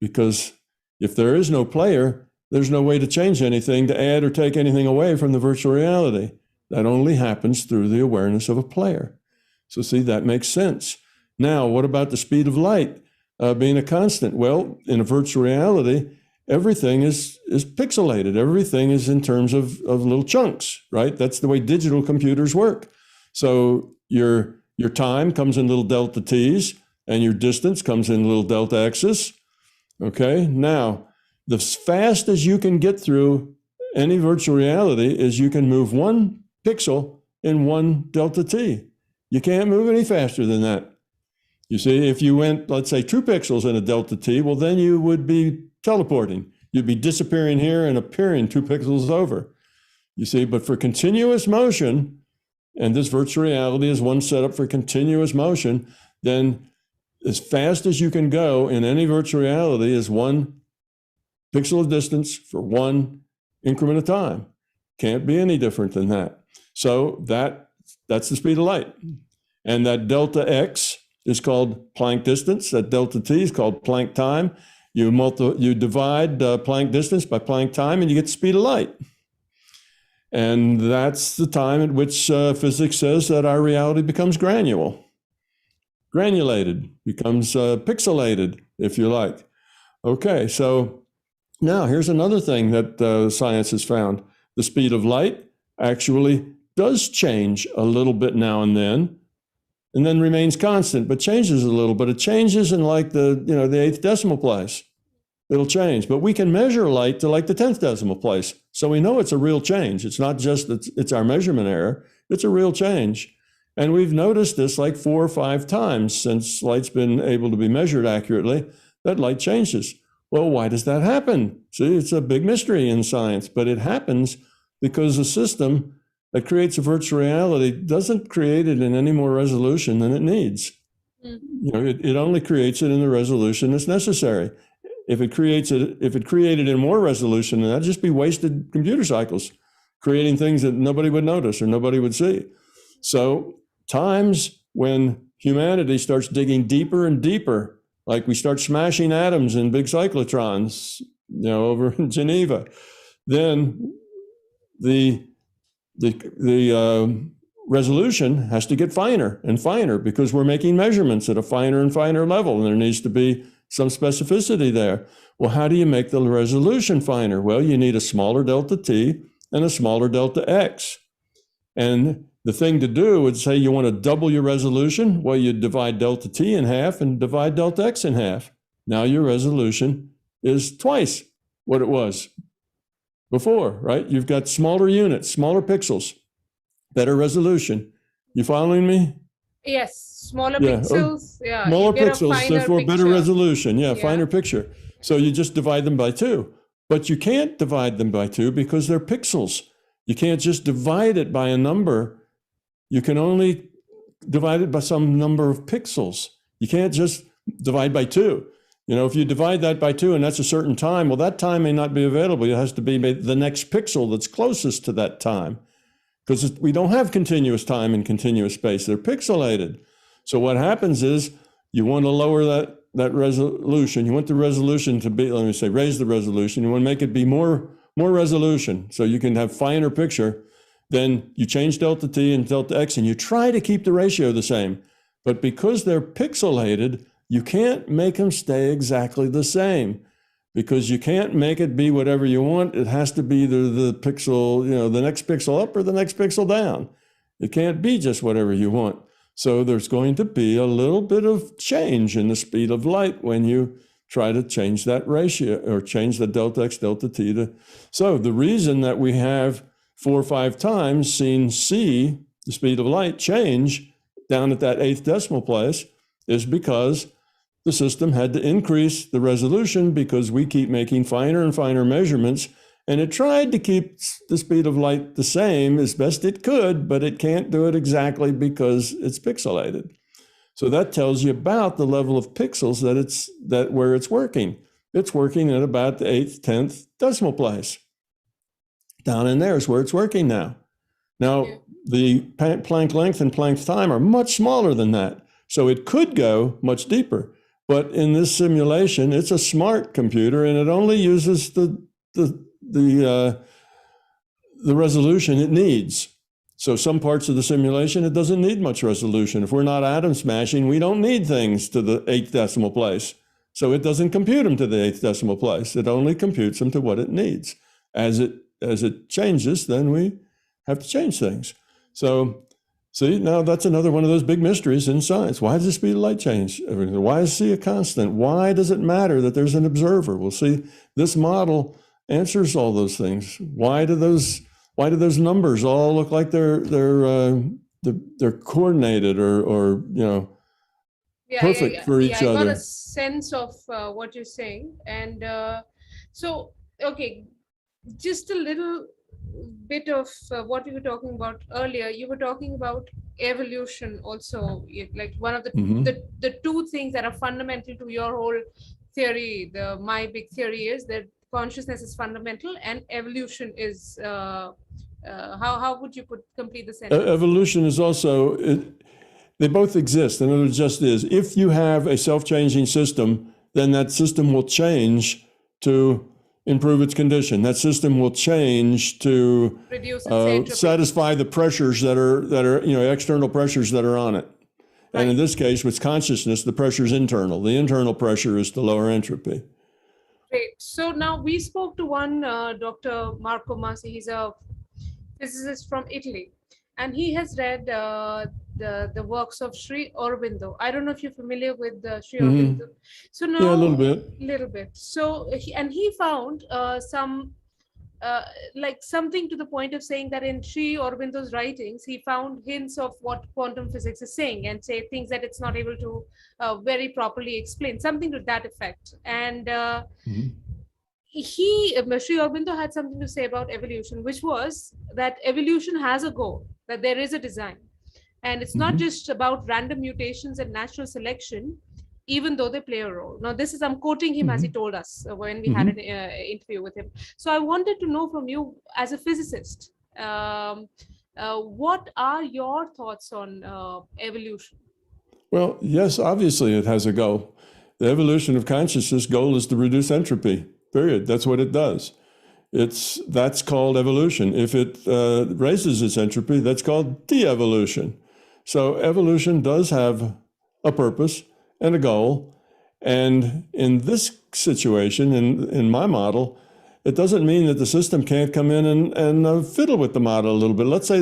Because if there is no player, there's no way to change anything, to add or take anything away from the virtual reality. That only happens through the awareness of a player. So see, that makes sense. Now, what about the speed of light being a constant? Well, in a virtual reality, everything is pixelated. Everything is in terms of little chunks, right? That's the way digital computers work. So your time comes in little delta t's, and your distance comes in little delta x's. Okay, now, the fastest you can get through any virtual reality is you can move one pixel in one delta t. You can't move any faster than that. You see, if you went, let's say, 2 pixels in a delta t, well, then you would be teleporting. You'd be disappearing here and appearing 2 pixels over. You see, but for continuous motion, and this virtual reality is one set up for continuous motion, then as fast as you can go in any virtual reality is 1 pixel of distance for 1 increment of time. Can't be any different than that. So that's the speed of light. And that delta x is called Planck distance. That delta t is called Planck time. You divide Planck distance by Planck time and you get the speed of light. And that's the time at which physics says that our reality becomes granulated, becomes pixelated, if you like. Okay, so now here's another thing that science has found. The speed of light actually does change a little bit now and then remains constant, but changes a little. But it changes in like the eighth decimal place. It'll change, but we can measure light to like the 10th decimal place. So we know it's a real change. It's not just that it's our measurement error, it's a real change. And we've noticed this like 4 or 5 times since light's been able to be measured accurately, that light changes. Well, why does that happen? See, it's a big mystery in science, but it happens because the system that creates a virtual reality doesn't create it in any more resolution than it needs. It only creates it in the resolution that's necessary. If it created in more resolution, then that'd just be wasted computer cycles, creating things that nobody would notice or nobody would see. So times when humanity starts digging deeper and deeper, like we start smashing atoms in big cyclotrons, over in Geneva, then the resolution has to get finer and finer because we're making measurements at a finer and finer level, and there needs to be some specificity there. Well, how do you make the resolution finer? Well, you need a smaller delta t and a smaller delta x. And the thing to do would say you want to double your resolution. Well, you divide delta t in half and divide delta x in half. Now your resolution is twice what it was before, right? You've got smaller units, smaller pixels, better resolution. You following me? Yes, smaller pixels. Yeah, smaller pixels, therefore better resolution. Yeah, finer picture. So you just divide them by 2. But you can't divide them by 2 because they're pixels. You can't just divide it by a number. You can only divide it by some number of pixels. You can't just divide by 2. If you divide that by 2 and that's a certain time, well, that time may not be available. It has to be the next pixel that's closest to that time, because we don't have continuous time and continuous space. They're pixelated. So what happens is you want to lower that resolution. You want the resolution to be, raise the resolution. You want to make it be more resolution so you can have finer picture. Then you change delta t and delta x and you try to keep the ratio the same. But because they're pixelated, you can't make them stay exactly the same, because you can't make it be whatever you want. It has to be either the pixel, the next pixel up or the next pixel down. It can't be just whatever you want. So there's going to be a little bit of change in the speed of light when you try to change that ratio or change the delta x, delta t to. So the reason that we have 4 or 5 times seen c, the speed of light, change down at that 8th decimal place is because the system had to increase the resolution because we keep making finer and finer measurements, and it tried to keep the speed of light the same as best it could, but it can't do it exactly because it's pixelated. So that tells you about the level of pixels where it's working. It's working at about the 8th, 10th decimal place. Down in there is where it's working now. Now, the Planck length and Planck time are much smaller than that, so it could go much deeper. But in this simulation, it's a smart computer, and it only uses the resolution it needs. So some parts of the simulation, it doesn't need much resolution. If we're not atom smashing, we don't need things to the 8th decimal place. So it doesn't compute them to the 8th decimal place. It only computes them to what it needs. As it changes, then we have to change things. So see, now that's another one of those big mysteries in science. Why does the speed of light change? Why is c a constant? Why does it matter that there's an observer? Well, see, this model answers all those things. Why do those numbers all look like they're coordinated or perfect for each other? I got a sense of what you're saying, and so okay, just a little bit of what we were talking about earlier. You were talking about evolution also, like one of the 2 things that are fundamental to your whole theory. My big theory is that consciousness is fundamental and evolution is how would you complete the sentence? Evolution is also, they both exist. In other words, just is. If you have a self-changing system, then that system will change to improve its condition. That system will change to Reduce its entropy. satisfy the pressures that are external pressures that are on it. Right. And in this case, with consciousness, the pressure is internal. The internal pressure is to lower entropy. Great. So now we spoke to one Dr. Marco Masi. He's a physicist from Italy, and he has read the works of Sri Aurobindo. I don't know if you're familiar with Sri Aurobindo. So now, Yeah, a little bit. So he found some like something to the point of saying that in Sri Aurobindo's writings, he found hints of what quantum physics is saying, and say things that it's not able to very properly explain, something to that effect. And Sri Aurobindo had something to say about evolution, which was that evolution has a goal, that there is a design. And it's not just about random mutations and natural selection, even though they play a role. Now, this is, I'm quoting him as he told us when we had an interview with him. So I wanted to know from you, as a physicist, what are your thoughts on evolution? Well, yes, obviously it has a goal. The evolution of consciousness goal is to reduce entropy, period. That's what it does. That's called evolution. If it raises its entropy, that's called de-evolution. So evolution does have a purpose and a goal. And in this situation, in my model, it doesn't mean that the system can't come in and fiddle with the model a little bit. Let's say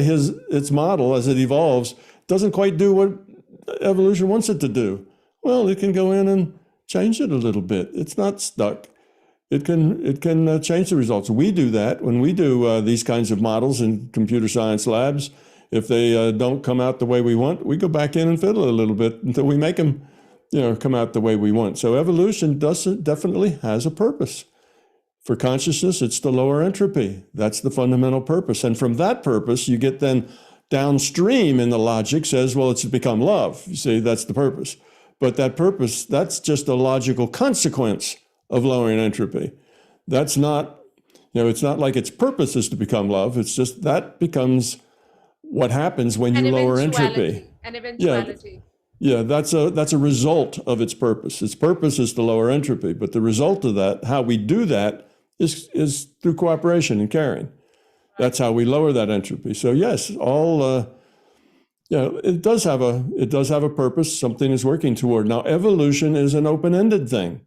its model as it evolves doesn't quite do what evolution wants it to do. Well, it can go in and change it a little bit. It's not stuck. It can change the results. We do that when we do these kinds of models in computer science labs. If they don't come out the way we want, we go back in and fiddle a little bit until we make them, come out the way we want. So evolution definitely has a purpose. For consciousness, it's to lower entropy. That's the fundamental purpose. And from that purpose, you get then downstream in the logic says, well, it's to become love. You see, that's the purpose. But that purpose, that's just a logical consequence of lowering entropy. That's not, it's not like its purpose is to become love. It's just that becomes what happens when you lower entropy. An eventuality. Yeah, that's a result of its purpose. Its purpose is to lower entropy, but the result of that, how we do that, is through cooperation and caring. That's how we lower that entropy. So yes, it does have a purpose. Something is working toward. Now, evolution is an open-ended thing.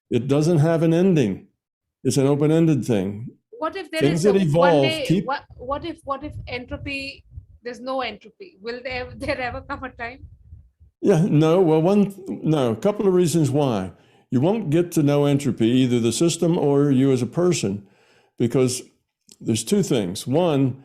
It doesn't have an ending. It's an open-ended thing. What if there Things is that evolve? What if entropy? There's no entropy. Will there ever come a time? Yeah, no. Well, a couple of reasons why. You won't get to no entropy, either the system or you as a person, because there's two things. One,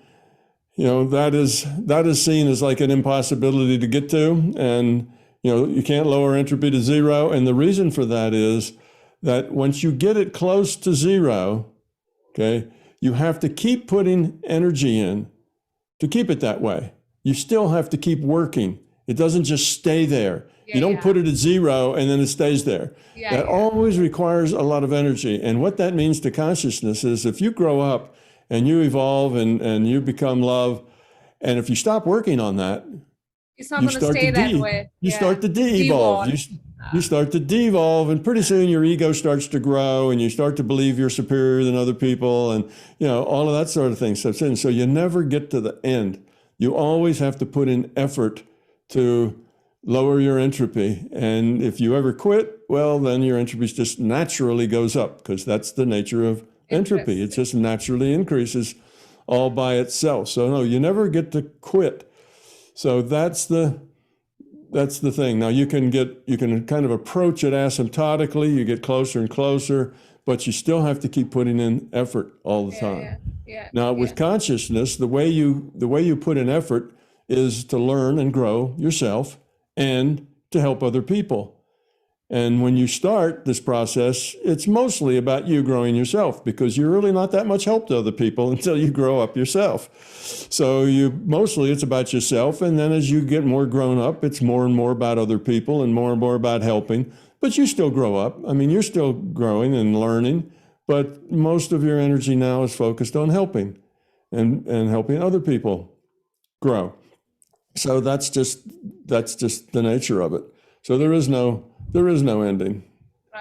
that is seen as like an impossibility to get to, and you can't lower entropy to zero. And the reason for that is that once you get it close to zero, okay, you have to keep putting energy in to keep it that way. You still have to keep working. It doesn't just stay there. You don't put it at zero and then it stays there. That always requires a lot of energy. And what that means to consciousness is if you grow up and you evolve and you become love, and if you stop working on that, it's not going to stay that way. You start to de-evolve. You start to de-evolve, and pretty soon your ego starts to grow, and you start to believe you're superior than other people, and all of that sort of thing steps in. So you never get to the end. You always have to put in effort to lower your entropy. And if you ever quit, well, then your entropy just naturally goes up, because that's the nature of entropy. It just naturally increases all by itself. So no, you never get to quit. So that's the thing. Now you can kind of approach it asymptotically. You get closer and closer, but you still have to keep putting in effort all the time. Now with consciousness, the way you put in effort is to learn and grow yourself and to help other people. And when you start this process, it's mostly about you growing yourself, because you're really not that much help to other people until you grow up yourself. So it's about yourself. And then as you get more grown up, it's more and more about other people and more about helping. But you still grow up. I mean, you're still growing and learning, but most of your energy now is focused on helping and helping other people grow. So that's just the nature of it. So there is no ending.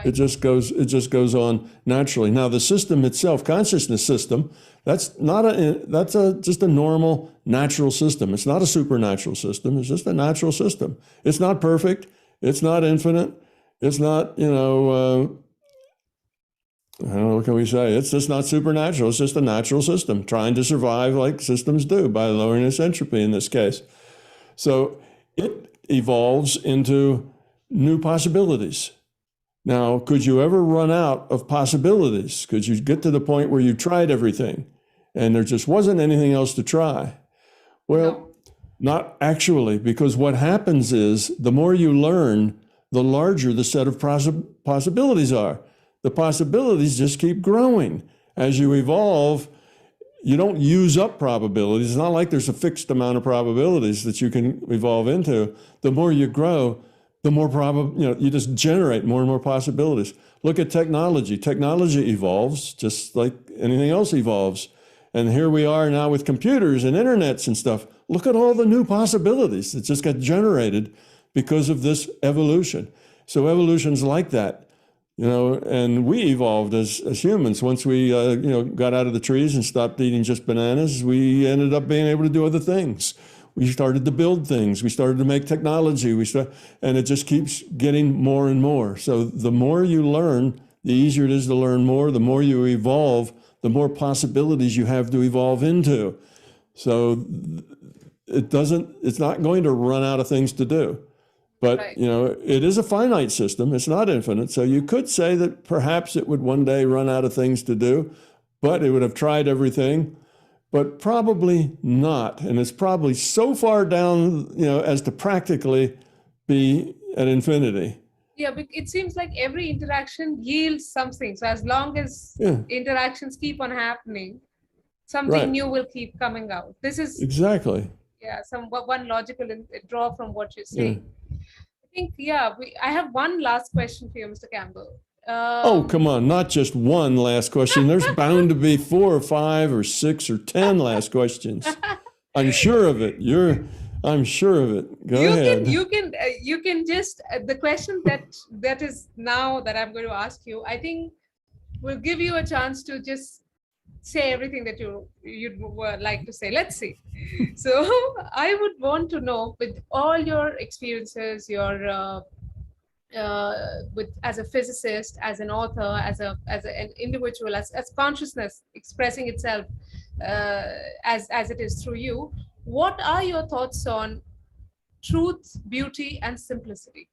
It just goes on naturally. Now, the system itself, consciousness system, that's just a normal natural system. It's not a supernatural system. It's just a natural system. It's not perfect. It's not infinite. It's not, I don't know, what can we say? It's just not supernatural. It's just a natural system trying to survive like systems do by lowering its entropy in this case. So it evolves into new possibilities. Now, could you ever run out of possibilities? Could you get to the point where you tried everything and there just wasn't anything else to try? Well, not actually, because what happens is the more you learn, the larger the set of possibilities are. The possibilities just keep growing. As you evolve, you don't use up probabilities. It's not like there's a fixed amount of probabilities that you can evolve into. The more you grow, the more you just generate more and more possibilities. Look at technology. Technology evolves just like anything else evolves. And here we are now with computers and internets and stuff. Look at all the new possibilities that just got generated because of this evolution. So evolution's like that, and we evolved as humans. Once we, got out of the trees and stopped eating just bananas, we ended up being able to do other things. We started to build things. We started to make technology. And it just keeps getting more and more. So the more you learn, the easier it is to learn more. The more you evolve, the more possibilities you have to evolve into. So it's not going to run out of things to do. But, it is a finite system. It's not infinite. So you could say that perhaps it would one day run out of things to do, but it would have tried everything. But probably not. And it's probably so far down, as to practically be at infinity. Yeah, but it seems like every interaction yields something. So as long as interactions keep on happening, something new will keep coming out. This is exactly. Yeah, one logical draw from what you're saying. I think, I have one last question for you, Mr. Campbell. Oh, come on, not just one last question. There's bound to be 4 or 5 or 6 or 10 last questions. I'm sure of it. I'm sure of it. Go ahead. You can just, the question that is now that I'm going to ask you, I think will give you a chance to just say everything that you'd like to say. Let's see. So I would want to know, with all your experiences, your as a physicist, as an author, as an individual, as consciousness expressing itself as it is through you, what are your thoughts on truth, beauty, and simplicity?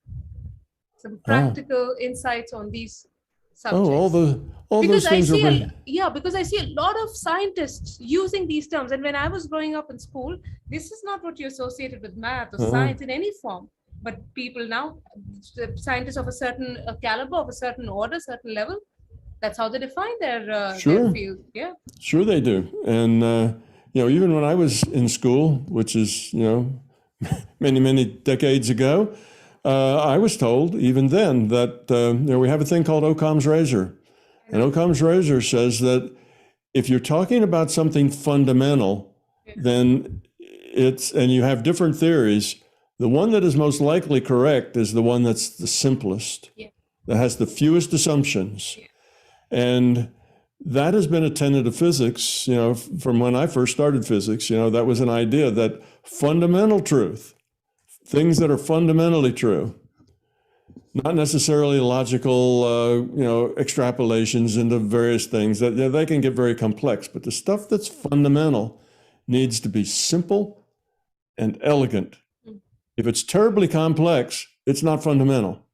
Some practical insights on these subjects. All those things because I see a lot of scientists using these terms, and when I was growing up in school, this is not what you associated with math or science in any form. But people now, scientists of a certain caliber, of a certain order, certain level, that's how they define their field. Yeah, sure they do. And even when I was in school, which is many decades ago, I was told even then that we have a thing called Occam's razor, and Occam's razor says that if you're talking about something fundamental, then and you have different theories. The one that is most likely correct is the one that's the simplest, that has the fewest assumptions. And that has been a tenet of physics, from when I first started physics. That was an idea that fundamental truth, things that are fundamentally true, not necessarily logical, extrapolations into various things, that they can get very complex. But the stuff that's fundamental needs to be simple and elegant. If it's terribly complex, it's not fundamental.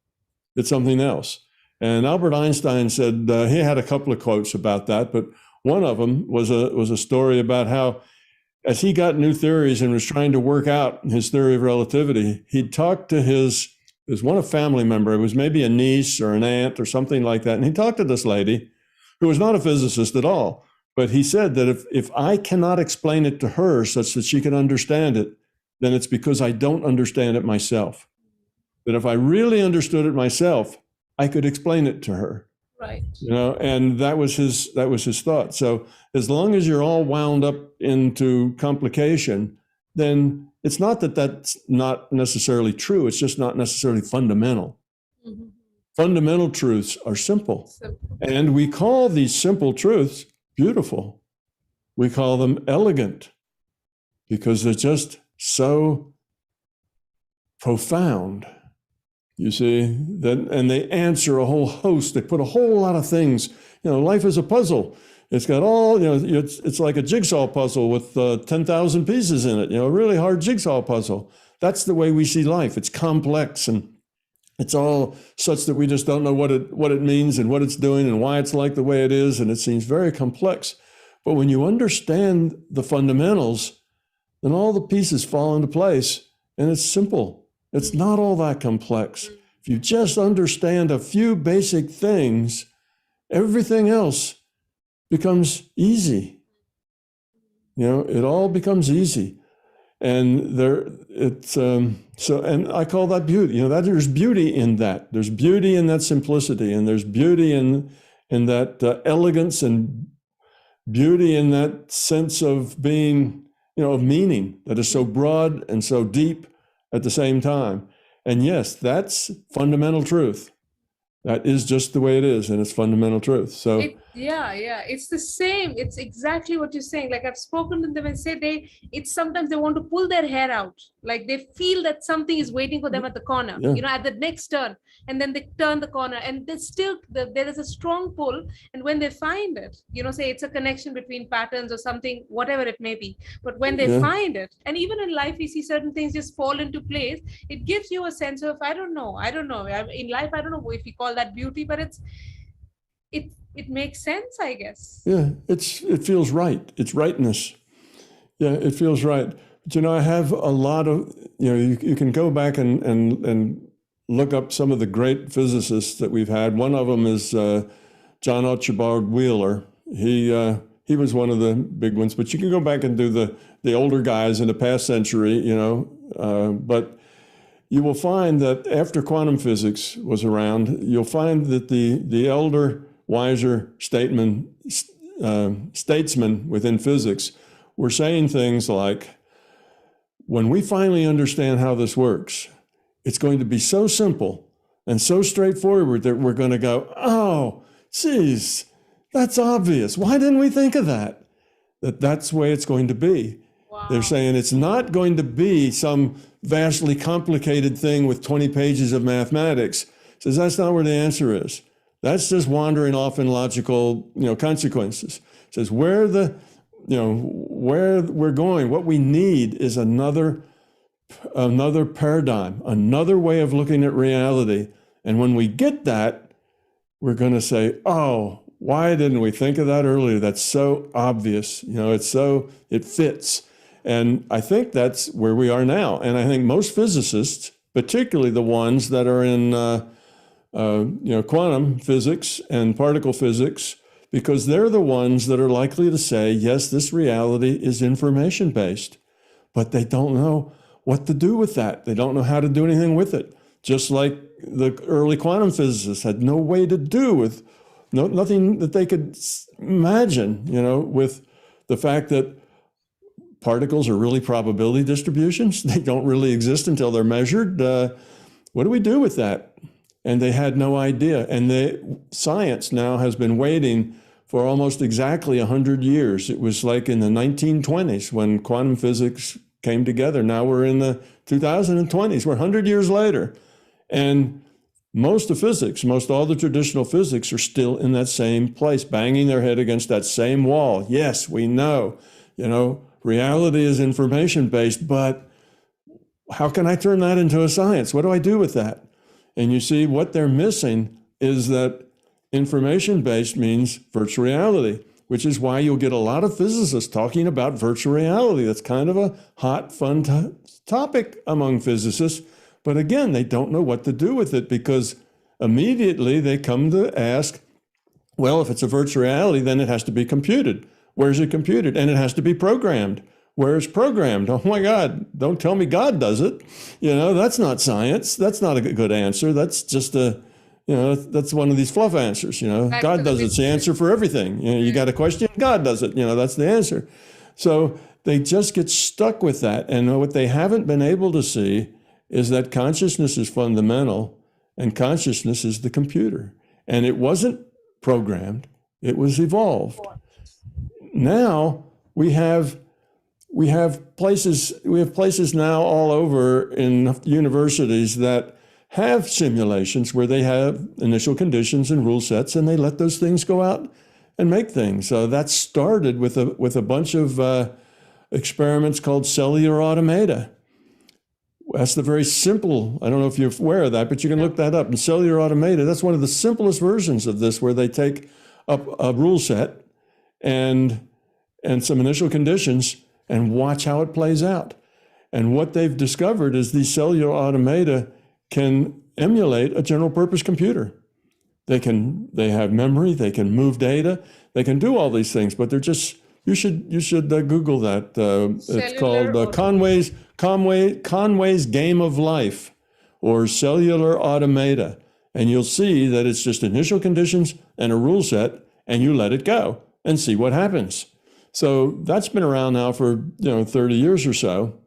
It's something else. And Albert Einstein said, he had a couple of quotes about that, but one of them was a story about how, as he got new theories and was trying to work out his theory of relativity, he'd talk to a family member. It was maybe a niece or an aunt or something like that. And he talked to this lady who was not a physicist at all. But he said that if I cannot explain it to her such that she can understand it, then it's because I don't understand it myself. That if I really understood it myself, I could explain it to her. Right. And that was his thought. So as long as you're all wound up into complication, then it's not that that's not necessarily true. It's just not necessarily fundamental. Mm-hmm. Fundamental truths are simple. Simple. And we call these simple truths beautiful. We call them elegant because they're just so profound. You see, that, and they answer a whole host. They put a whole lot of things. Life is a puzzle. It's got all, it's like a jigsaw puzzle with 10,000 pieces in it, a really hard jigsaw puzzle. That's the way we see life. It's complex and it's all such that we just don't know what it means and what it's doing and why it's like the way it is. And it seems very complex. But when you understand the fundamentals, then all the pieces fall into place and it's simple. It's not all that complex. If you just understand a few basic things, everything else becomes easy. It all becomes easy. And and I call that beauty. That there's beauty in that. There's beauty in that simplicity, and there's beauty in that elegance, and beauty in that sense of being, of meaning that is so broad and so deep at the same time. And yes, that's fundamental truth. That is just the way it is, and it's fundamental truth. So it's the same. It's exactly what you're saying. Like I've spoken to them and said sometimes they want to pull their hair out. Like they feel that something is waiting for them at the corner, at the next turn, and then they turn the corner and there is a strong pull. And when they find it, say it's a connection between patterns or something, whatever it may be. But when they find it, and even in life, we see certain things just fall into place. It gives you a sense of, I don't know. In life, I don't know if we call that beauty, but it makes sense, I guess. Yeah, it feels right. It's rightness. Yeah, it feels right. But I have a lot of, you can go back and look up some of the great physicists that we've had. One of them is John Archibald Wheeler. He was one of the big ones, but you can go back and do the older guys in the past century, but you will find that after quantum physics was around, you'll find that the elder, wiser statesmen within physics were saying things like, when we finally understand how this works, it's going to be so simple and so straightforward that we're going to go, oh, geez, that's obvious. Why didn't we think of that? That's the way it's going to be. Wow. They're saying it's not going to be some vastly complicated thing with 20 pages of mathematics. Says that's not where the answer is. That's just wandering off in logical, consequences. Says where we're going, what we need is another paradigm, another way of looking at reality. And when we get that, we're going to say, oh, why didn't we think of that earlier? That's so obvious. It fits. And I think that's where we are now. And I think most physicists, particularly the ones that are in quantum physics and particle physics, because they're the ones that are likely to say, yes, this reality is information-based, but they don't know what to do with that. They don't know how to do anything with it. Just like the early quantum physicists had no way to do with, nothing that they could imagine, with the fact that particles are really probability distributions. They don't really exist until they're measured. What do we do with that? And they had no idea. And science now has been waiting for almost exactly 100 years. It was like in the 1920s when quantum physics came together. Now we're in the 2020s. We're 100 years later. And most all the traditional physics are still in that same place, banging their head against that same wall. Yes, we know, reality is information-based, but how can I turn that into a science? What do I do with that? And you see, what they're missing is that information-based means virtual reality, which is why you'll get a lot of physicists talking about virtual reality. That's kind of a hot, fun topic among physicists. But again, they don't know what to do with it because immediately they come to ask, well, if it's a virtual reality, then it has to be computed. Where's it computed? And it has to be programmed. Where it's programmed? Oh my God, don't tell me God does it. That's not science. That's not a good answer. That's just that's one of these fluff answers. God does it's the answer for everything. You got a question, God does it. That's the answer. So they just get stuck with that. And what they haven't been able to see is that consciousness is fundamental and consciousness is the computer. And it wasn't programmed, it was evolved. Now we have places now all over in universities that have simulations where they have initial conditions and rule sets, and they let those things go out and make things. So that started with a bunch of experiments called cellular automata. That's the very simple, I don't know if you're aware of that, but you can look that up. And cellular automata, that's one of the simplest versions of this, where they take up a rule set and some initial conditions and watch how it plays out. And what they've discovered is these cellular automata can emulate a general purpose computer. They have memory, they can move data, they can do all these things, but they're just, you should Google that. It's called Conway's Game of Life, or cellular automata. And you'll see that it's just initial conditions and a rule set, and you let it go and see what happens. So that's been around now for 30 years or so.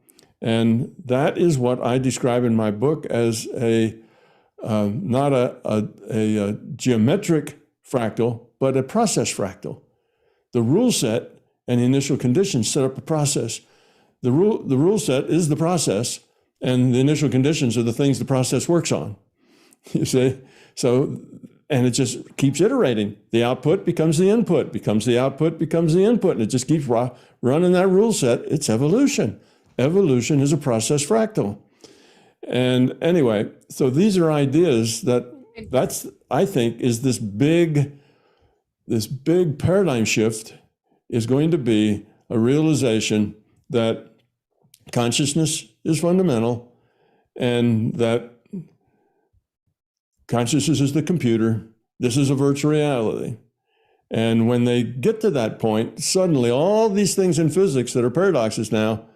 And that is what I describe in my book as not a geometric fractal, but a process fractal. The rule set and the initial conditions set up a process. The rule set is the process, and the initial conditions are the things the process works on. You see? So, and it just keeps iterating. The output becomes the input, becomes the output, becomes the input, and it just keeps running that rule set. It's evolution. Evolution is a process fractal. And anyway, so these are ideas that's I think is this big paradigm shift is going to be a realization that consciousness is fundamental, and that consciousness is the computer. This is a virtual reality. And when they get to that point, suddenly all these things in physics that are paradoxes now,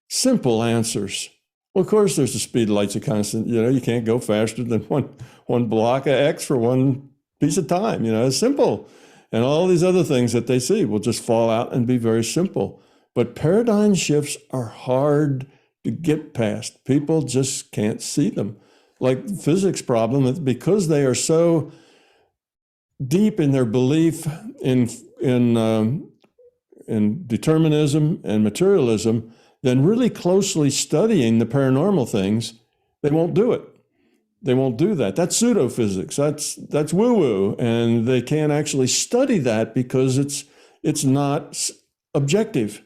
simple answers. Well, of course, there's the speed of light's a constant. You can't go faster than one block of X for one piece of time. It's simple. And all these other things that they see will just fall out and be very simple. But paradigm shifts are hard to get past. People just can't see them. Like the physics problem, because they are so deep in their belief in determinism and materialism, then really closely studying the paranormal things, they won't do it. They won't do that. That's pseudophysics. That's woo-woo, and they can't actually study that because it's not objective.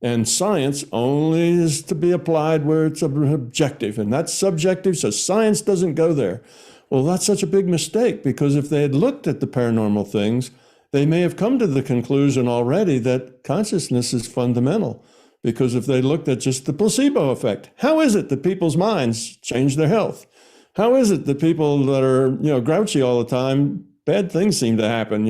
And science only is to be applied where it's objective, and that's subjective, so science doesn't go there. Well, that's such a big mistake, because if they had looked at the paranormal things, they may have come to the conclusion already that consciousness is fundamental. Because if they looked at just the placebo effect, how is it that people's minds change their health? How is it that people that are grouchy all the time, bad things seem to happen?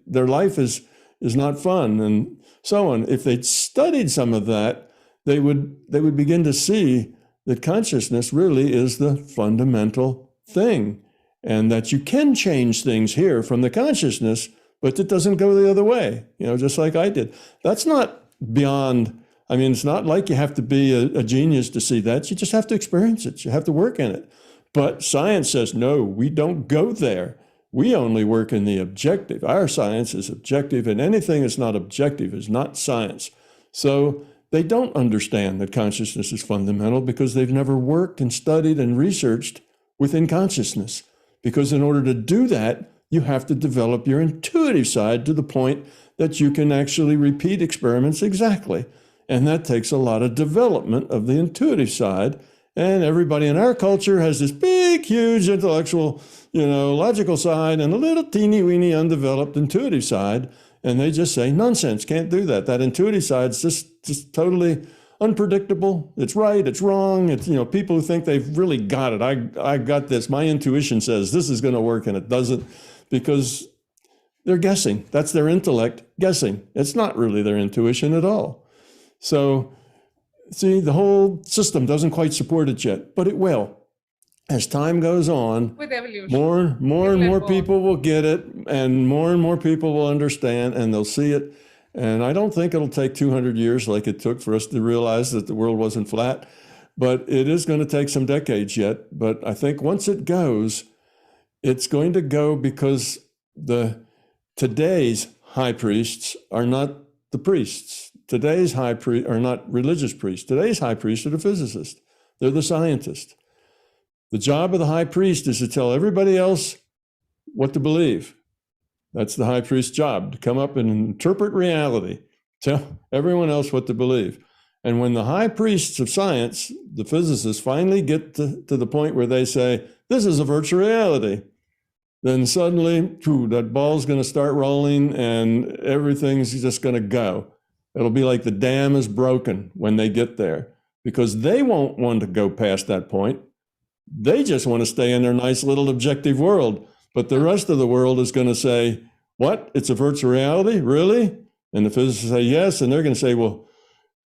Their life is not fun, and so on. If they'd studied some of that, they would begin to see that consciousness really is the fundamental thing, and that you can change things here from the consciousness, but it doesn't go the other way. Just like I did. That's not beyond. It's not like you have to be a genius to see that. You just have to experience it. You have to work in it. But science says, no, we don't go there. We only work in the objective. Our science is objective, and anything that's not objective is not science. So they don't understand that consciousness is fundamental because they've never worked and studied and researched within consciousness. Because in order to do that, you have to develop your intuitive side to the point that you can actually repeat experiments exactly. And that takes a lot of development of the intuitive side. And everybody in our culture has this big, huge intellectual, logical side and a little teeny weeny undeveloped intuitive side. And they just say, nonsense, can't do that. That intuitive side's just totally unpredictable. It's right, it's wrong. It's, people who think they've really got it. I got this. My intuition says this is going to work, and it doesn't, because they're guessing. That's their intellect guessing. It's not really their intuition at all. So, see, the whole system doesn't quite support it yet, but it will. As time goes on, with evolution, more and more people will get it, and more people will understand, and they'll see it. And I don't think it'll take 200 years like it took for us to realize that the world wasn't flat. but it is going to take some decades yet. But I think once it goes, it's going to go because today's high priests are not the priests. Today's high priests are not religious priests. Today's high priests are the physicists. They're the scientists. The job of the high priest is to tell everybody else what to believe. That's the high priest's job, to come up and interpret reality, tell everyone else what to believe. And when the high priests of science, the physicists, finally get to the point where they say, this is a virtual reality, then suddenly, that ball's going to start rolling and everything's just going to go. It'll be like the dam is broken when they get there, because they won't want to go past that point. They just want to stay in their nice little objective world. But the rest of the world is going to say, what? It's a virtual reality? Really? And the physicists say yes. And they're going to say, well,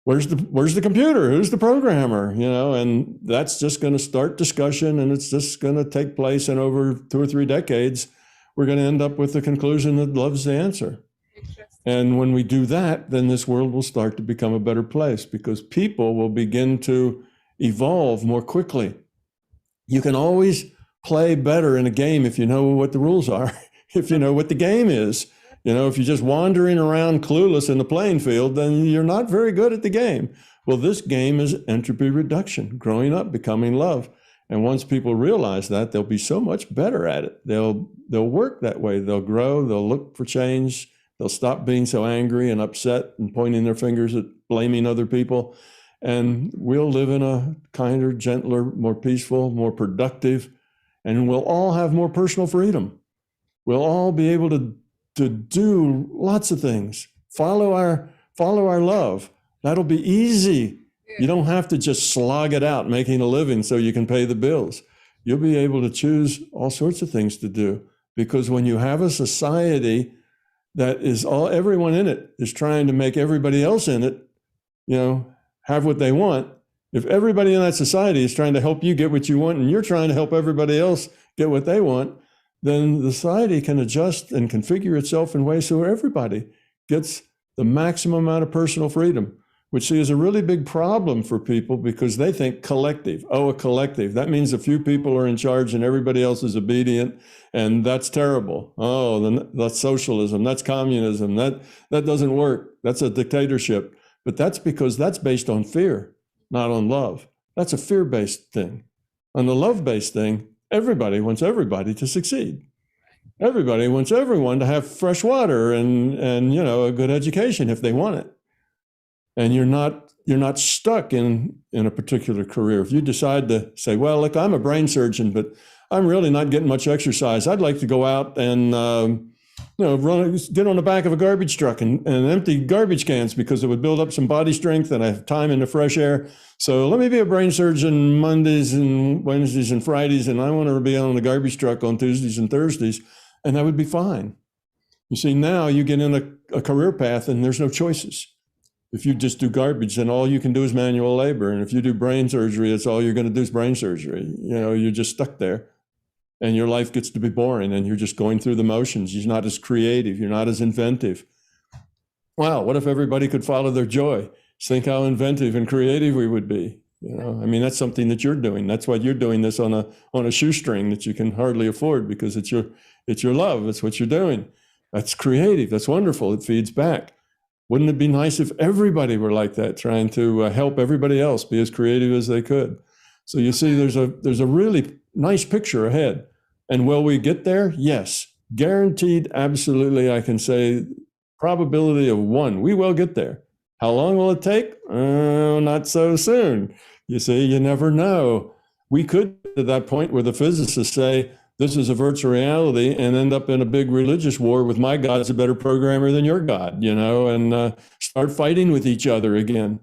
where's the computer? Who's the programmer? And that's just going to start discussion, and it's just going to take place. And over 2 or 3 decades, we're going to end up with the conclusion that love's the answer. And when we do that, then this world will start to become a better place, because people will begin to evolve more quickly. You can always play better in a game if you know what the rules are, if you know what the game is. If you're just wandering around clueless in the playing field, then you're not very good at the game. Well, this game is entropy reduction, growing up, becoming love. And once people realize that, they'll be so much better at it. They'll work that way. They'll grow. They'll look for change. They'll stop being so angry and upset and pointing their fingers at blaming other people. And we'll live in a kinder, gentler, more peaceful, more productive, and we'll all have more personal freedom. We'll all be able to do lots of things. Follow our love. That'll be easy. You don't have to just slog it out making a living so you can pay the bills. You'll be able to choose all sorts of things to do, because when you have a society that is everyone in it is trying to make everybody else in it, have what they want. If everybody in that society is trying to help you get what you want, and you're trying to help everybody else get what they want, then the society can adjust and configure itself in ways so everybody gets the maximum amount of personal freedom, which is a really big problem for people, because they think collective. Oh, a collective. That means a few people are in charge and everybody else is obedient, and that's terrible. Oh, then that's socialism. That's communism. That doesn't work. That's a dictatorship. But that's because that's based on fear, not on love. That's a fear-based thing. On the love-based thing, everybody wants everybody to succeed. Everybody wants everyone to have fresh water and a good education if they want it. And you're not stuck in a particular career. If you decide to say, well, look, I'm a brain surgeon, but I'm really not getting much exercise. I'd like to go out and get on the back of a garbage truck and empty garbage cans, because it would build up some body strength and I have time in the fresh air. So let me be a brain surgeon Mondays and Wednesdays and Fridays, and I want to be on the garbage truck on Tuesdays and Thursdays, and that would be fine. You see, now you get in a career path and there's no choices. If you just do garbage, then all you can do is manual labor. And if you do brain surgery, it's all you're going to do is brain surgery. You're just stuck there. And your life gets to be boring, and you're just going through the motions. You're not as creative. You're not as inventive. Wow, what if everybody could follow their joy? Just think how inventive and creative we would be. That's something that you're doing. That's why you're doing this on a shoestring that you can hardly afford, because it's your love. It's what you're doing. That's creative. That's wonderful. It feeds back. Wouldn't it be nice if everybody were like that, trying to help everybody else be as creative as they could? So you see, there's a really nice picture ahead. And will we get there? Yes. Guaranteed, absolutely, I can say, probability of 1. We will get there. How long will it take? Not so soon. You see, you never know. We could get to that point where the physicists say, this is a virtual reality, and end up in a big religious war with my God's a better programmer than your God, and start fighting with each other again.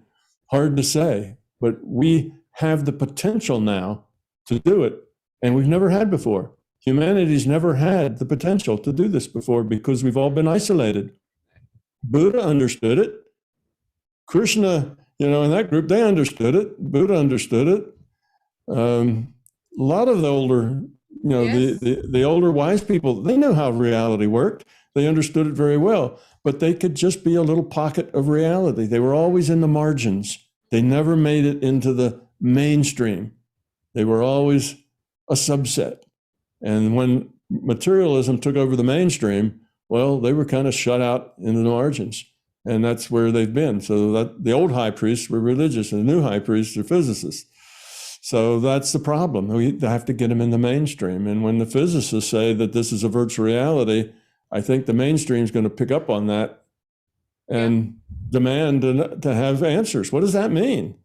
Hard to say, but we have the potential now to do it, and we've never had before. Humanity's never had the potential to do this before, because we've all been isolated. Buddha understood it. Krishna, in that group, they understood it. Buddha understood it. A lot of the older, yes. the older wise people, they knew how reality worked. They understood it very well, but they could just be a little pocket of reality. They were always in the margins. They never made it into the mainstream. They were always a subset. And when materialism took over the mainstream, well, they were kind of shut out in the margins. And that's where they've been. So that the old high priests were religious and the new high priests are physicists. So that's the problem. We have to get them in the mainstream. And when the physicists say that this is a virtual reality, I think the mainstream is going to pick up on that and demand to have answers. What does that mean?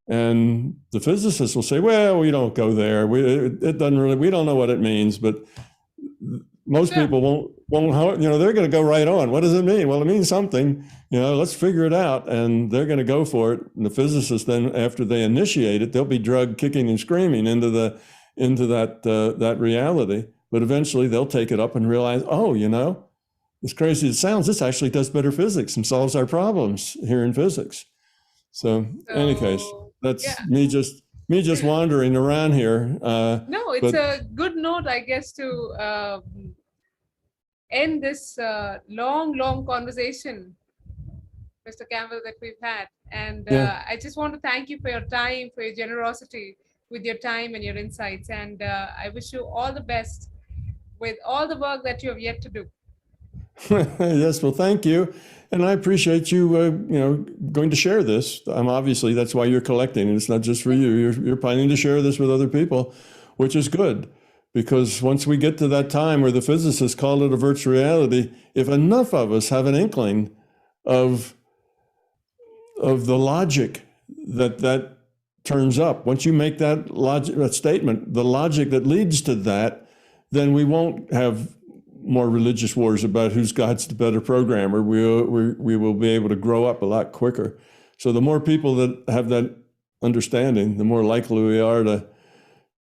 And the physicists will say, well, we don't go there. It doesn't really, we don't know what it means, but most people won't, they're going to go right on. What does it mean? Well, it means something, let's figure it out. And they're going to go for it. And the physicists then, after they initiate it, they'll be drugged kicking and screaming into that reality. But eventually they'll take it up and realize, as crazy as it sounds, this actually does better physics and solves our problems here in physics. So in any case, that's me just wandering around here. No, it's a good note, I guess, to end this long conversation, Mr. Campbell, that we've had. And I just want to thank you for your time, for your generosity with your time and your insights. And I wish you all the best with all the work that you have yet to do. Yes, well, thank you. And I appreciate you, going to share this. Obviously, that's why you're collecting. It's not just for you. You're planning to share this with other people, which is good. Because once we get to that time where the physicists call it a virtual reality, if enough of us have an inkling of the logic that turns up, once you make that statement, the logic that leads to that, then we won't have more religious wars about who's God's the better programmer. We will be able to grow up a lot quicker. So the more people that have that understanding, the more likely we are to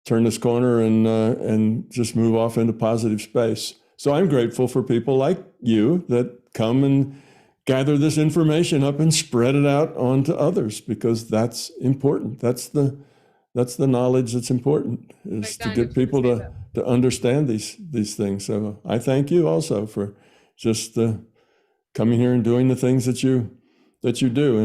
turn this corner and just move off into positive space. So I'm grateful for people like you that come and gather this information up and spread it out onto others, because that's important. That's the knowledge that's important, is to get people to understand these things. So I thank you also for just coming here and doing the things that you do.